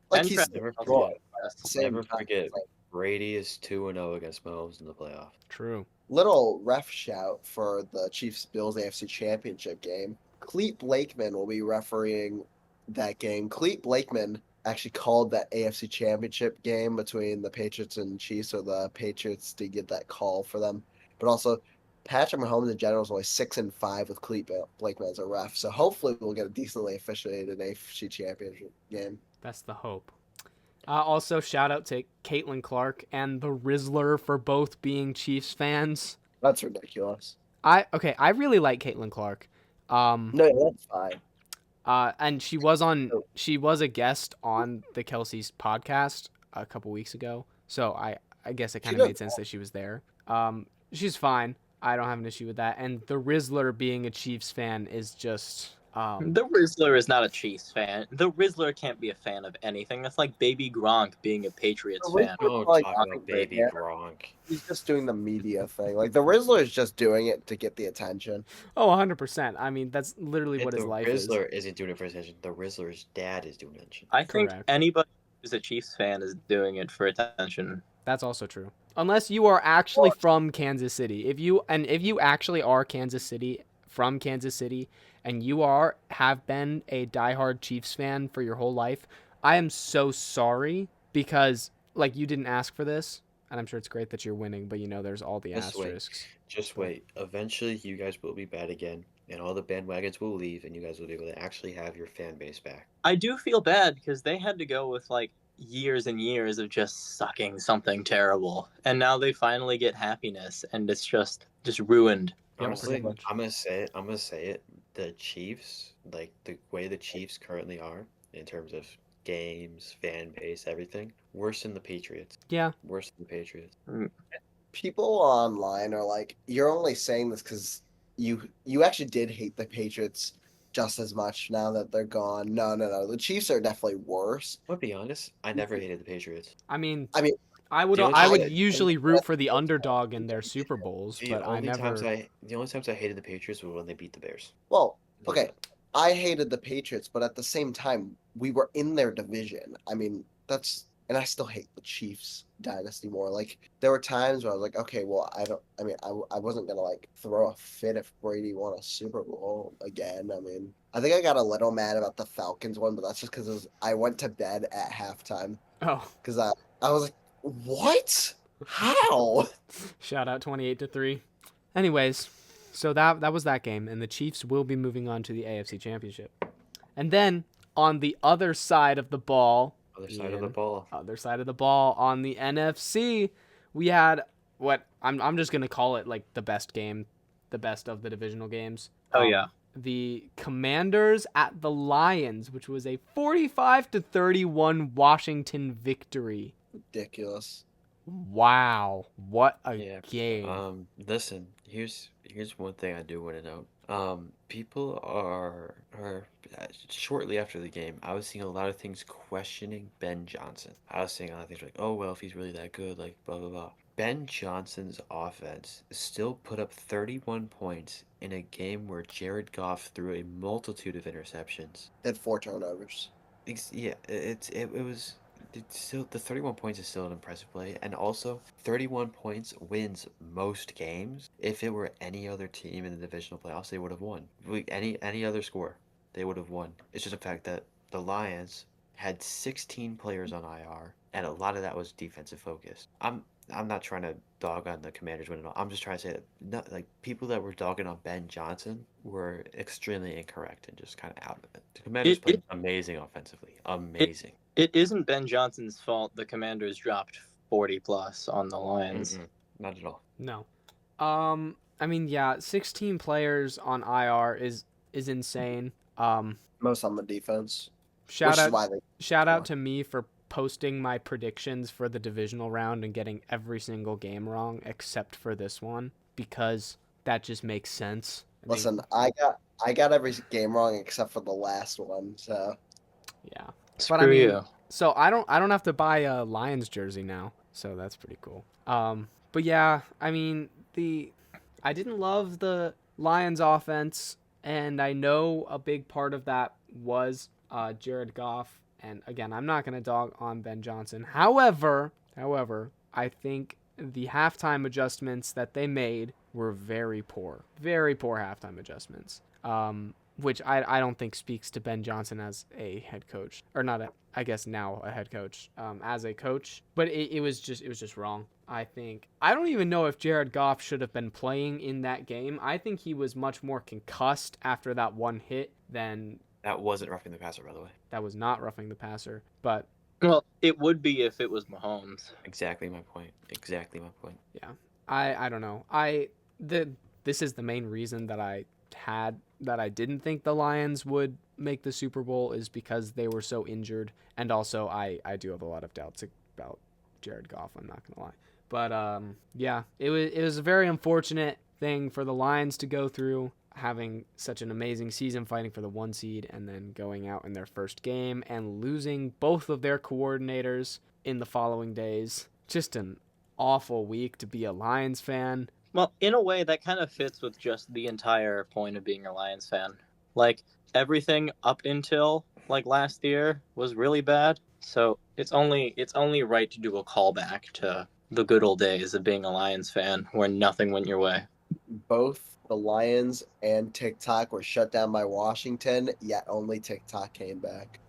Like and he's Trevor Never Lawrence. forget. same Never time, forget. like, Brady is 2-0 against Mahomes in the playoff. True. little ref shout for the Chiefs Bills AFC Championship game. Clete Blakeman will be refereeing that game. Clete Blakeman actually called that AFC Championship game between the Patriots and Chiefs, or the Patriots did get that call for them. But also, Patrick Mahomes in general is only 6-5 with Clete Blakeman as a ref. So hopefully we'll get a decently officiated AFC Championship game. That's the hope. Also, shout out to Caitlin Clark and the Rizzler for both being Chiefs fans. That's ridiculous. I really like Caitlin Clark. No, that's fine. And she was a guest on the Kelsey's podcast a couple weeks ago. So I guess it kind of made sense that she was there. She's fine. I don't have an issue with that. And the Rizzler being a Chiefs fan is just The Rizzler is not a Chiefs fan. The Rizzler can't be a fan of anything. That's like Baby Gronk being a Patriots fan. Oh, Like, talk about baby yeah. Gronk. He's just doing the media thing. Like, the Rizzler is just doing it to get the attention. Oh, 100%. I mean, that's literally what his life is. The Rizzler isn't doing it for attention. The Rizzler's dad is doing attention. I think Correct. anybody who's a Chiefs fan is doing it for attention. That's also true. Unless you are actually from Kansas City. If you actually are from Kansas City, and you have been a diehard Chiefs fan for your whole life, I am so sorry, because like you didn't ask for this, and I'm sure it's great that you're winning, but there's all the asterisks. Just wait. Eventually, you guys will be bad again, and all the bandwagons will leave, and you guys will be able to actually have your fan base back. I do feel bad because they had to go with like years and years of just sucking something terrible, and now they finally get happiness, and it's just ruined. Yep, Honestly, pretty much. I'm gonna say it. I'm gonna say it. The Chiefs, like the way the Chiefs currently are in terms of games, fan base, everything, worse than the Patriots. Yeah. Worse than the Patriots. People online are like, you're only saying this because you actually did hate the Patriots just as much now that they're gone. No. The Chiefs are definitely worse. I'll be honest. I never hated the Patriots. I mean, I mean, I would The only I time would I- usually root for the underdog in their Super Bowls, The but I only times never. the only times I hated the Patriots were when they beat the Bears. well, okay, I hated the Patriots, but at the same time, we were in their division. I mean, and I still hate the Chiefs dynasty more. Like, there were times where I was like, okay, well, I wasn't gonna like throw a fit if Brady won a Super Bowl again. I mean, I think I got a little mad about the Falcons one, but that's just because I went to bed at halftime Oh, because I was like, what? How? shout out 28-3. Anyways, so that was that game, and the Chiefs will be moving on to the AFC Championship. And then on the other side of the ball, Other side of the ball. other side of the ball on the NFC, we had what I'm just gonna call it like the best game, the best of the divisional games. Oh yeah. The Commanders at the Lions, which was a 45-31 Washington victory. Ridiculous. Wow, what a Yeah. game! Listen, here's one thing I do want to note. People are shortly after the game, I was seeing a lot of things questioning Ben Johnson. I was seeing a lot of things like, oh well, if he's really that good, like blah blah blah. Ben Johnson's offense still put up 31 points in a game where Jared Goff threw a multitude of interceptions. Had 4 turnovers. Yeah, it was. It's still the 31 points is still an impressive play, and also 31 points wins most games. If it were any other team in the divisional playoffs, they would have won. Any other score, they would have won. It's just a fact that the Lions had 16 players on IR, and a lot of that was defensive focused. I'm not trying to dog on the Commanders winning. I'm just trying to say that like people that were dogging on Ben Johnson were extremely incorrect and just kind of out of it. The Commanders played amazing offensively, amazing. It isn't Ben Johnson's fault the Commanders dropped 40 plus on the Lions. Not at all. No, I mean, yeah, 16 players on IR is insane. Most on the defense. Shout Which is why out to me for posting my predictions for the divisional round and getting every single game wrong except for this one, because that just makes sense. Listen, I got every game wrong except for the last one. So yeah. Screw But I mean, you. so I don't have to buy a Lions jersey now, so that's pretty cool. But yeah, I mean, I didn't love the Lions offense, and I know a big part of that was Jared Goff. And again, I'm not going to dog on Ben Johnson. However, I think the halftime adjustments that they made were very poor. Very poor halftime adjustments. Which I don't think speaks to Ben Johnson as a head coach, or not. I guess now a head coach, as a coach. But it was just wrong. I don't even know if Jared Goff should have been playing in that game. I think he was much more concussed after that one hit than. That wasn't roughing the passer, by the way. That was not roughing the passer, but. Well, it would be if it was Mahomes. Exactly my point. Yeah, I don't know. This is the main reason that I didn't think the Lions would make the Super Bowl, is because they were so injured, and also I do have a lot of doubts about Jared Goff. I'm not gonna lie, but yeah, it was a very unfortunate thing for the Lions to go through, having such an amazing season fighting for the 1 seed and then going out in their first game and losing both of their coordinators in the following days. Just an awful week to be a Lions fan. Well, in a way, that kind of fits with just the entire point of being a Lions fan. Like, everything up until, like, last year was really bad. So it's only right to do a callback to the good old days of being a Lions fan where nothing went your way. both the Lions and TikTok were shut down by Washington, yet only TikTok came back.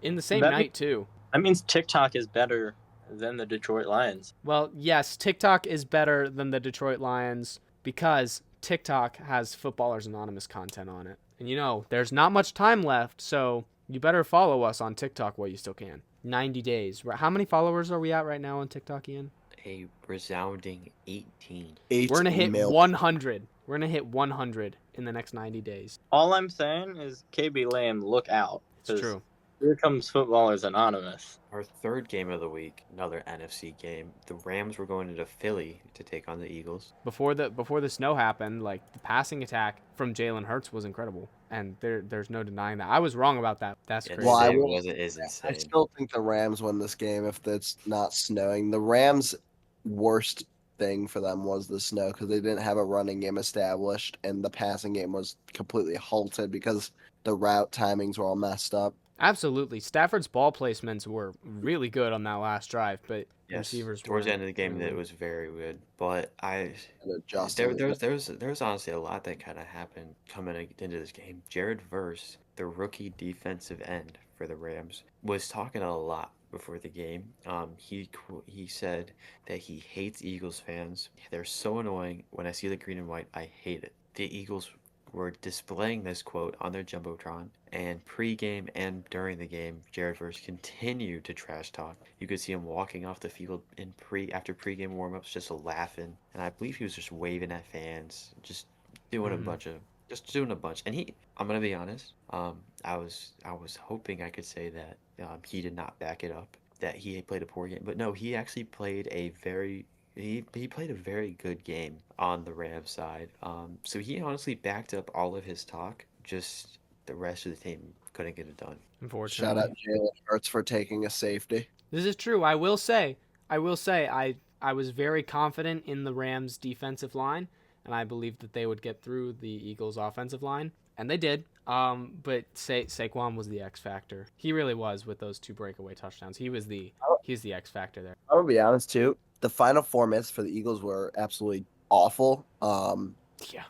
In the same That night, too. That means TikTok is better than the Detroit Lions. Well, yes, TikTok is better than the Detroit Lions because TikTok has Footballers Anonymous content on it. And there's not much time left, so you better follow us on TikTok while you still can. 90 days. How many followers are we at right now on TikTok, Ian? A resounding 18. We're We're going to hit 100. We're going to hit 100 in the next 90 days. All I'm saying is, KB Lamb, look out. It's true. Here comes Footballers Anonymous. Our third game of the week, another NFC game. The Rams were going into Philly to take on the Eagles. Before the snow happened, like, the passing attack from Jalen Hurts was incredible, and there's no denying that. I was wrong about that. That's crazy. Well, it is insane. I still think the Rams win this game if it's not snowing. The Rams' worst thing for them was the snow because they didn't have a running game established, and the passing game was completely halted because the route timings were all messed up. Absolutely. Stafford's ball placements were really good on that last drive, but receivers towards the end of the game really. it was very good. But Adjusting. there was honestly a lot that kind of happened coming into this game. Jared Verse, the rookie defensive end for the Rams, was talking a lot before the game. He said that he hates Eagles fans. They're so annoying. When I see the green and white, I hate it. The Eagles were displaying this quote on their Jumbotron, and pre-game and during the game, Jared Verse continued to trash talk. You could see him walking off the field after pre-game warm-ups, just laughing, and I believe he was just waving at fans, just doing a bunch. And I'm gonna be honest, I was hoping I could say that he did not back it up, that he played a poor game, but no, he actually played he played a very good game on the Rams side. So he honestly backed up all of his talk. Just the rest of the team couldn't get it done. Unfortunately. Shout out Jalen Hurts for taking a safety. This is true. I will say, I was very confident in the Rams' defensive line, and I believed that they would get through the Eagles' offensive line, and they did. But Saquon was the X factor. He really was with those 2 breakaway touchdowns. He's the X factor there. I'm gonna be honest too. The final 4 minutes for the Eagles were absolutely awful.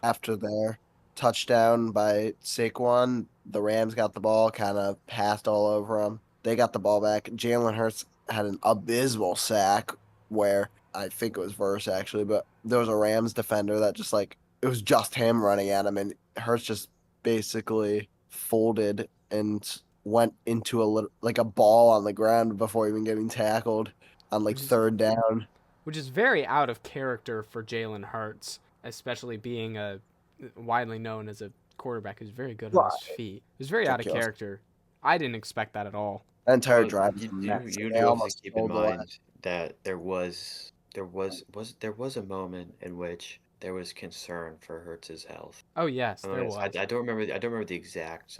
After their touchdown by Saquon, the Rams got the ball, kind of passed all over them. They got the ball back. Jalen Hurts had an abysmal sack where I think it was Verse actually, but there was a Rams defender that just it was just him running at him, and Hurts just basically folded and went into a ball on the ground before even getting tackled on third down. Which is very out of character for Jalen Hurts, especially being widely known as a quarterback who's very good on his feet. It was very out of character. I didn't expect that at all. The entire drive. You do have to keep in mind that there was a moment in which there was concern for Hurts' health. Oh yes, there was. I don't remember the exact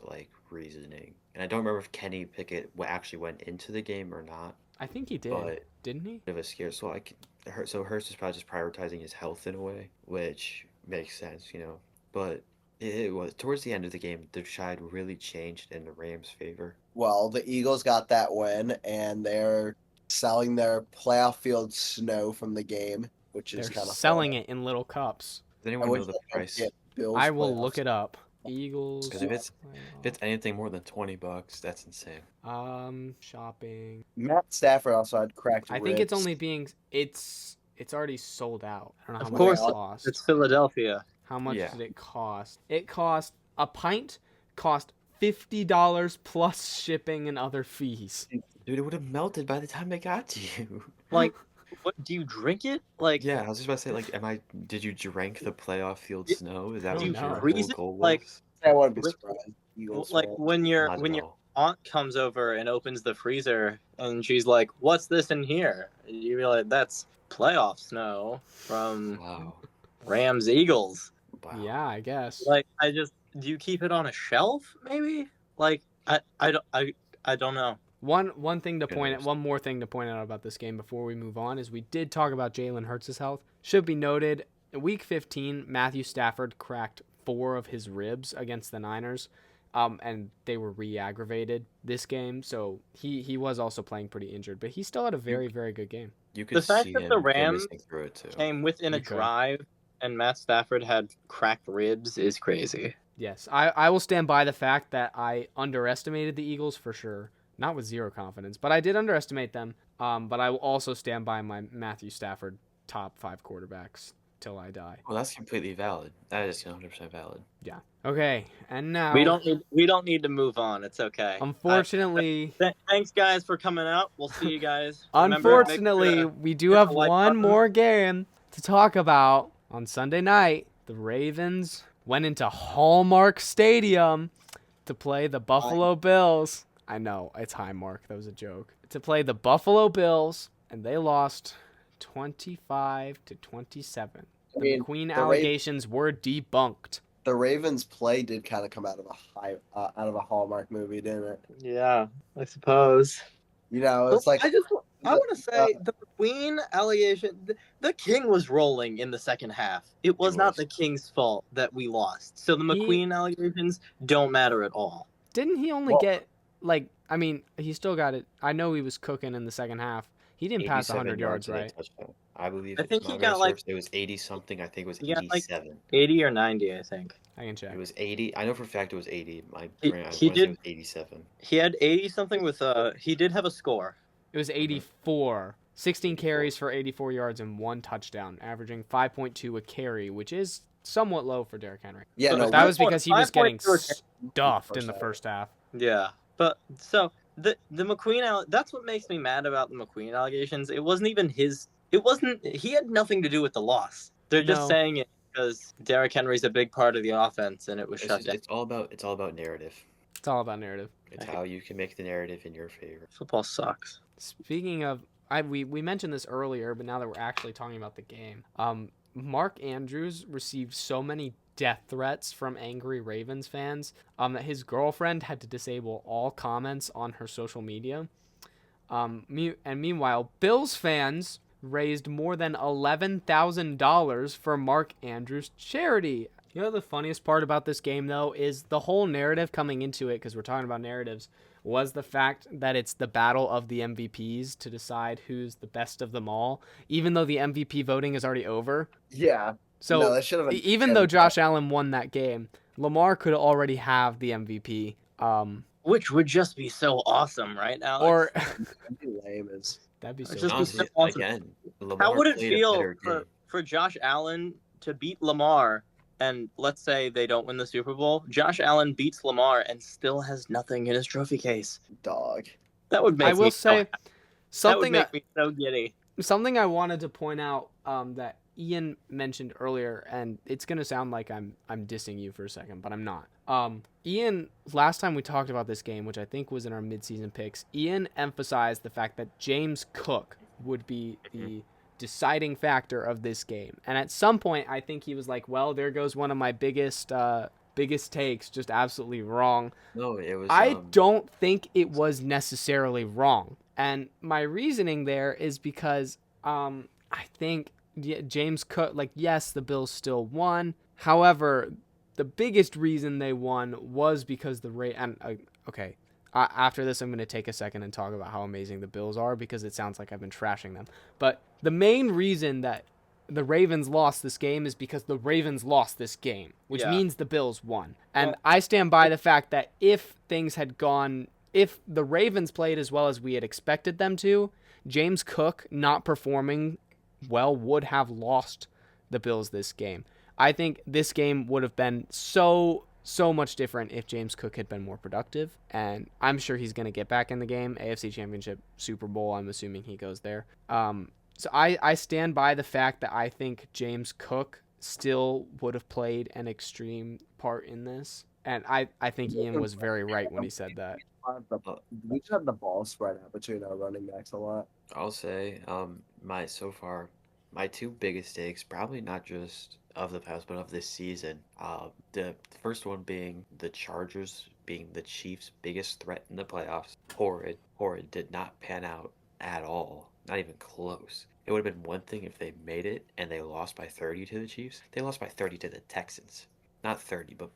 reasoning, and I don't remember if Kenny Pickett actually went into the game or not. I think he did, didn't he? Bit of a scare. So Hurts is probably just prioritizing his health in a way, which makes sense, But it was towards the end of the game, the tide really changed in the Rams' favor. Well, the Eagles got that win, and they're selling their playoff field snow from the game, which is kind of selling it in little cups. Does anyone know the price? I will look it up. Eagles. Because if it's anything more than $20, that's insane. Shopping. Matt Stafford also had cracked ribs. I think it's only it's already sold out. I don't know how Of course, much it cost. it's Philadelphia. How much did it cost? A pint cost $50 plus shipping and other fees. Dude, it would have melted by the time it got to you. What do you drink it? Yeah, I was just about to say, did you drink the playoff field snow? Is that what your freeze it? goal was? I wouldn't be surprised. Eagles when your aunt comes over and opens the freezer and she's like, "What's this in here?" And you be like, "That's playoff snow from Rams Eagles." Wow. Yeah, I guess. Do you keep it on a shelf? Maybe. I don't know. One more thing to point out about this game before we move on is we did talk about Jalen Hurts' health. Should be noted, in Week 15, Matthew Stafford cracked 4 of his ribs against the Niners, and they were re-aggravated this game, so he was also playing pretty injured, but he still had a very, very good game. You could the fact see that him the Rams through it too. came within a drive and Matt Stafford had cracked ribs is crazy. Yes, I will stand by the fact that I underestimated the Eagles for sure. Not with zero confidence, but I did underestimate them. But I will also stand by my Matthew Stafford top 5 quarterbacks till I die. Well, that's completely valid. That is 100% valid. Yeah. Okay, and now We don't need to move on. It's okay. unfortunately, Thanks guys for coming out. We'll see you guys. unfortunately, we do hit have the like one button. more game to talk about. On Sunday night, the Ravens went into Hallmark Stadium to play the Buffalo Bills. I know, it's Highmark. That was a joke. To play the Buffalo Bills, and they lost 25-27. The McQueen allegations were debunked. The Ravens play did kind of come out of a Hallmark movie, didn't it? Yeah, I suppose. You know, it's like I want to say the McQueen allegation. The King was rolling in the second half. It was not the King's fault that we lost. So the McQueen allegations don't matter at all. Didn't he only get I mean, he still got it. I know he was cooking in the second half. He didn't pass 100 yards, right? I believe. I think he got like it was 80 something. I think it was he got 87. like 80 or 90. I think I can check. It was 80. I know for a fact it was 80. He did. It was 87. He had 80 something with he did have a score. It was 84. 16 carries for 84 yards and 1 touchdown, averaging 5.2 a carry, which is somewhat low for Derrick Henry. Yeah, but no, that was because he was getting 5.2 stuffed in the first half. Yeah, but so the McQueen that's what makes me mad about the McQueen allegations. It wasn't even his. It wasn't. He had nothing to do with the loss. They're just saying it because Derrick Henry's a big part of the offense, and it was shut down. It's all about narrative. It's all about narrative. It's how you can make the narrative in your favor. Football sucks. Speaking of, we mentioned this earlier, but now that we're actually talking about the game, Mark Andrews received so many death threats from angry Ravens fans that his girlfriend had to disable all comments on her social media. And meanwhile, Bills fans raised more than $11,000 for Mark Andrews' charity. You know the funniest part about this game, though, is the whole narrative coming into it, because we're talking about narratives, was the fact that it's the battle of the MVPs to decide who's the best of them all, even though the MVP voting is already over. Yeah. So no, that should have been even though Josh Allen won that game, Lamar could already have the MVP. Which would just be so awesome, right, Alex? Or that'd be lame as that'd be so just Honestly, be so awesome. again, How would it played a feel better game. for Josh Allen to beat Lamar, and let's say they don't win the Super Bowl? Josh Allen beats Lamar and still has nothing in his trophy case. dog. That would make I will say something that would make me so giddy. Something I wanted to point out that Ian mentioned earlier, and it's gonna sound like I'm dissing you for a second, but I'm not. Ian, last time we talked about this game, which I think was in our midseason picks, Ian emphasized the fact that James Cook would be the deciding factor of this game. And at some point, I think he was like, well, there goes one of my biggest takes, just absolutely wrong. No, it was. I don't think it was necessarily wrong. And my reasoning there is because I think James Cook, yes, the Bills still won. However, the biggest reason they won was because after this, I'm going to take a second and talk about how amazing the Bills are, because it sounds like I've been trashing them. But the main reason that the Ravens lost this game is because the Ravens lost this game, which means the Bills won. And I stand by the fact that if the Ravens played as well as we had expected them to, James Cook not performing well would have lost the Bills this game. I think this game would have been so much different if James Cook had been more productive, and I'm sure he's going to get back in the game. AFC Championship, Super Bowl, I'm assuming he goes there. So I stand by the fact that I think James Cook still would have played an extreme part in this, and I think Ian was very right when he said that. We just have the ball spread out between our running backs a lot. I'll say, my two biggest takes, probably not just of the past, but of this season. The first one being the Chargers being the Chiefs' biggest threat in the playoffs. Horrid did not pan out at all. Not even close. It would have been one thing if they made it and they lost by 30 to the Chiefs. They lost by 30 to the Texans. Not 30, but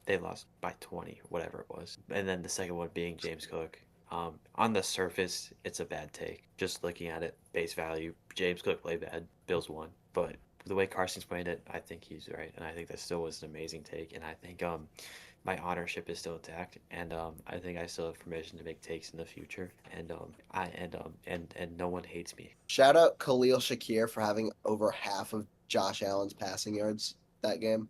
they lost by 20, whatever it was. And then the second one being James Cook. On the surface, it's a bad take. Just looking at it, base value, James Cook played bad. Bills won. But the way Carson's playing it, I think he's right. And I think that still was an amazing take. And I think my ownership is still intact. And I think I still have permission to make takes in the future. And and no one hates me. Shout out Khalil Shakir for having over half of Josh Allen's passing yards that game.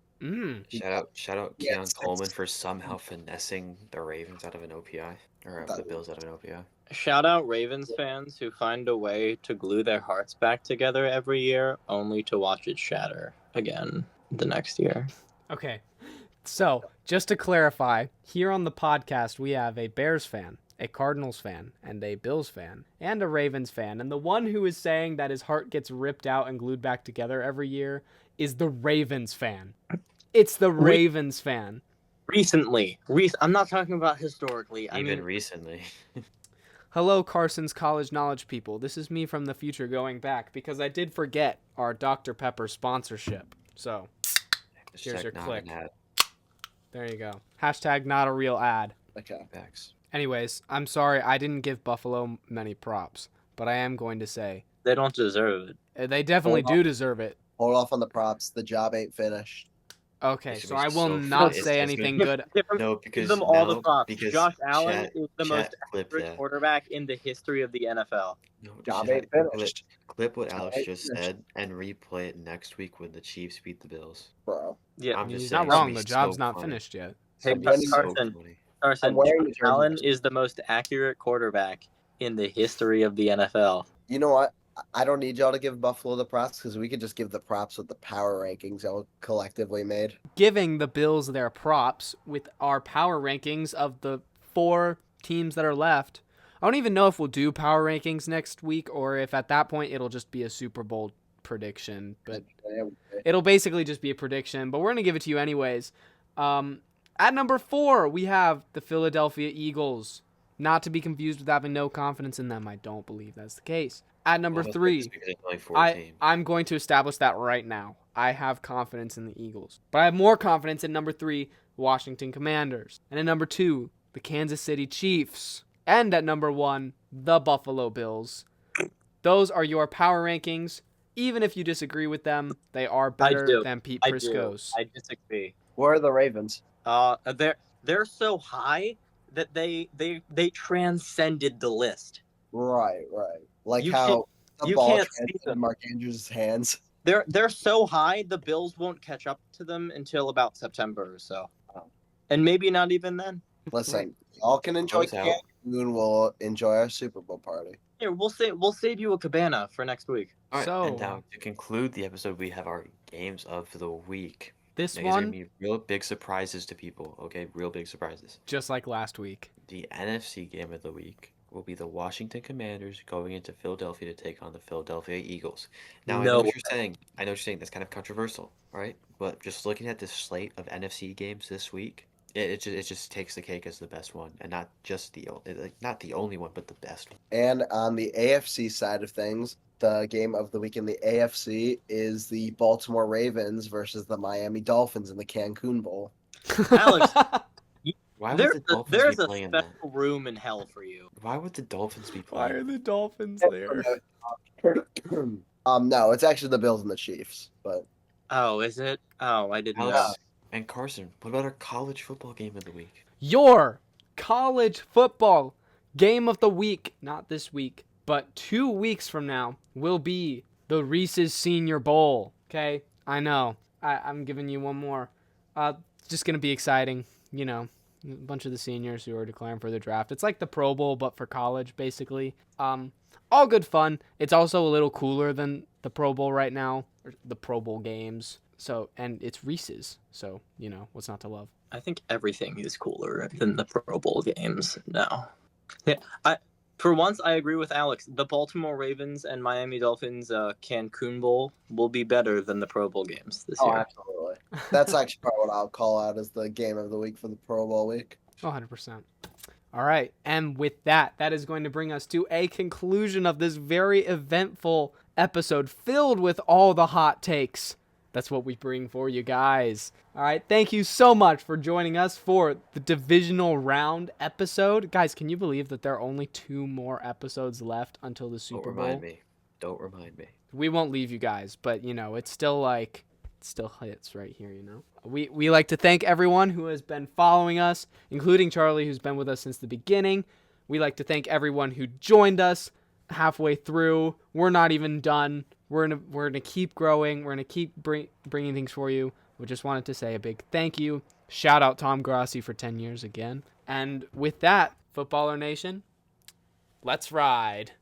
Shout out Yeah, Keon Coleman for somehow finessing the Ravens out of an OPI, or the Bills out of an OPI. Shout out Ravens fans who find a way to glue their hearts back together every year, only to watch it shatter again the next year. Okay, so just to clarify, here on the podcast we have a Bears fan, a Cardinals fan, and a Bills fan, and a Ravens fan. And the one who is saying that his heart gets ripped out and glued back together every year is the Ravens fan. It's the Ravens fan. Recently. I'm not talking about historically. Recently. Hello, Carson's college knowledge people. This is me from the future going back because I did forget our Dr. Pepper sponsorship. So, here's your click. There you go. Hashtag not a real ad. Okay. Facts. Anyways, I'm sorry I didn't give Buffalo many props, but I am going to say They don't deserve it. they definitely do deserve it. Hold off on the props. The job ain't finished. Okay, so I will not say anything good. No, because Give them all the props. because Josh Allen chat- is the chat most clip accurate that. quarterback in the history of the NFL. No, Job chat, ain't finished. clip what Job Alex ain't just finished. said and replay it next week when the Chiefs beat the Bills. Bro. Yeah. I'm just He's saying, not wrong. it's The gonna be job's so not funny. finished yet. Hey, I'm winning. Carson. funny. Carson, I'm wearing the Josh jersey Allen next is the most accurate quarterback in the history of the NFL. You know what? I don't need y'all to give Buffalo the props because we could just give the props with the power rankings y'all collectively made. Giving the Bills their props with our power rankings of the 4 teams that are left. I don't even know if we'll do power rankings next week or if at that point it'll just be a Super Bowl prediction. But it'll basically just be a prediction, but we're going to give it to you anyways. At number 4, we have the Philadelphia Eagles. Not to be confused with having no confidence in them. I don't believe that's the case. At number 3, I'm going to establish that right now. I have confidence in the Eagles. But I have more confidence in number 3, Washington Commanders. And at number 2, the Kansas City Chiefs. And at number 1, the Buffalo Bills. Those are your power rankings. Even if you disagree with them, they are better than Pete Prisco's. I disagree. Where are the Ravens? They're so high that they transcended the list. Right. Like You how the you ball can't see transcended them. Mark Andrews' hands. They're so high the Bills won't catch up to them until about September or so. And maybe not even then. Listen, y'all can enjoy Close out. Cancun. We'll enjoy our Super Bowl party. Here, we'll save you a cabana for next week. All right, So- and now to conclude the episode, we have our games of the week. This These are gonna one, be real big surprises to people. Okay, real big surprises. just like last week. The NFC game of the week will be the Washington Commanders going into Philadelphia to take on the Philadelphia Eagles. Now, I know No what you're saying. That's kind of controversial, right? But just looking at this slate of NFC games this week, it just takes the cake as the best one, and not just not the only one, but the best one. And on the AFC side of things, the game of the week in the AFC is the Baltimore Ravens versus the Miami Dolphins in the Cancun Bowl. Alex, Why would the Dolphins there's be a playing in that? special room in hell for you. Why would the Dolphins be Why playing? are the Dolphins there? No, it's actually the Bills and the Chiefs, but Oh, is it? Oh, I didn't know. Alex and Carson, what about our college football game of the week? Your college football game of the week, not this week, but 2 weeks from now, will be the Reese's Senior Bowl. Okay? I know. I'm giving you one more. It's just going to be exciting. You know, a bunch of the seniors who are declaring for the draft. It's like the Pro Bowl, but for college, basically. All good fun. It's also a little cooler than the Pro Bowl right now, or the Pro Bowl games. So, and it's Reese's. So, you know, what's not to love? I think everything is cooler than the Pro Bowl games now. Yeah, for once, I agree with Alex. The Baltimore Ravens and Miami Dolphins Cancun Bowl will be better than the Pro Bowl games this year. absolutely. That's actually probably what I'll call out as the game of the week for the Pro Bowl week. 100%. All right. And with that is going to bring us to a conclusion of this very eventful episode filled with all the hot takes. That's what we bring for you guys. All right. Thank you so much for joining us for the divisional round episode. Guys, can you believe that there are only 2 more episodes left until the Super Bowl? Don't remind me. We won't leave you guys, but, you know, it's still like... still hits right here, you know. We like to thank everyone who has been following us, including Charlie, who's been with us since the beginning. We like to thank everyone who joined us halfway through. We're not even done. We're gonna keep growing. We're gonna keep bringing things for you. We just wanted to say a big thank you. Shout out Tom Grossi for 10 years again. And with that, Footballer Nation, let's ride.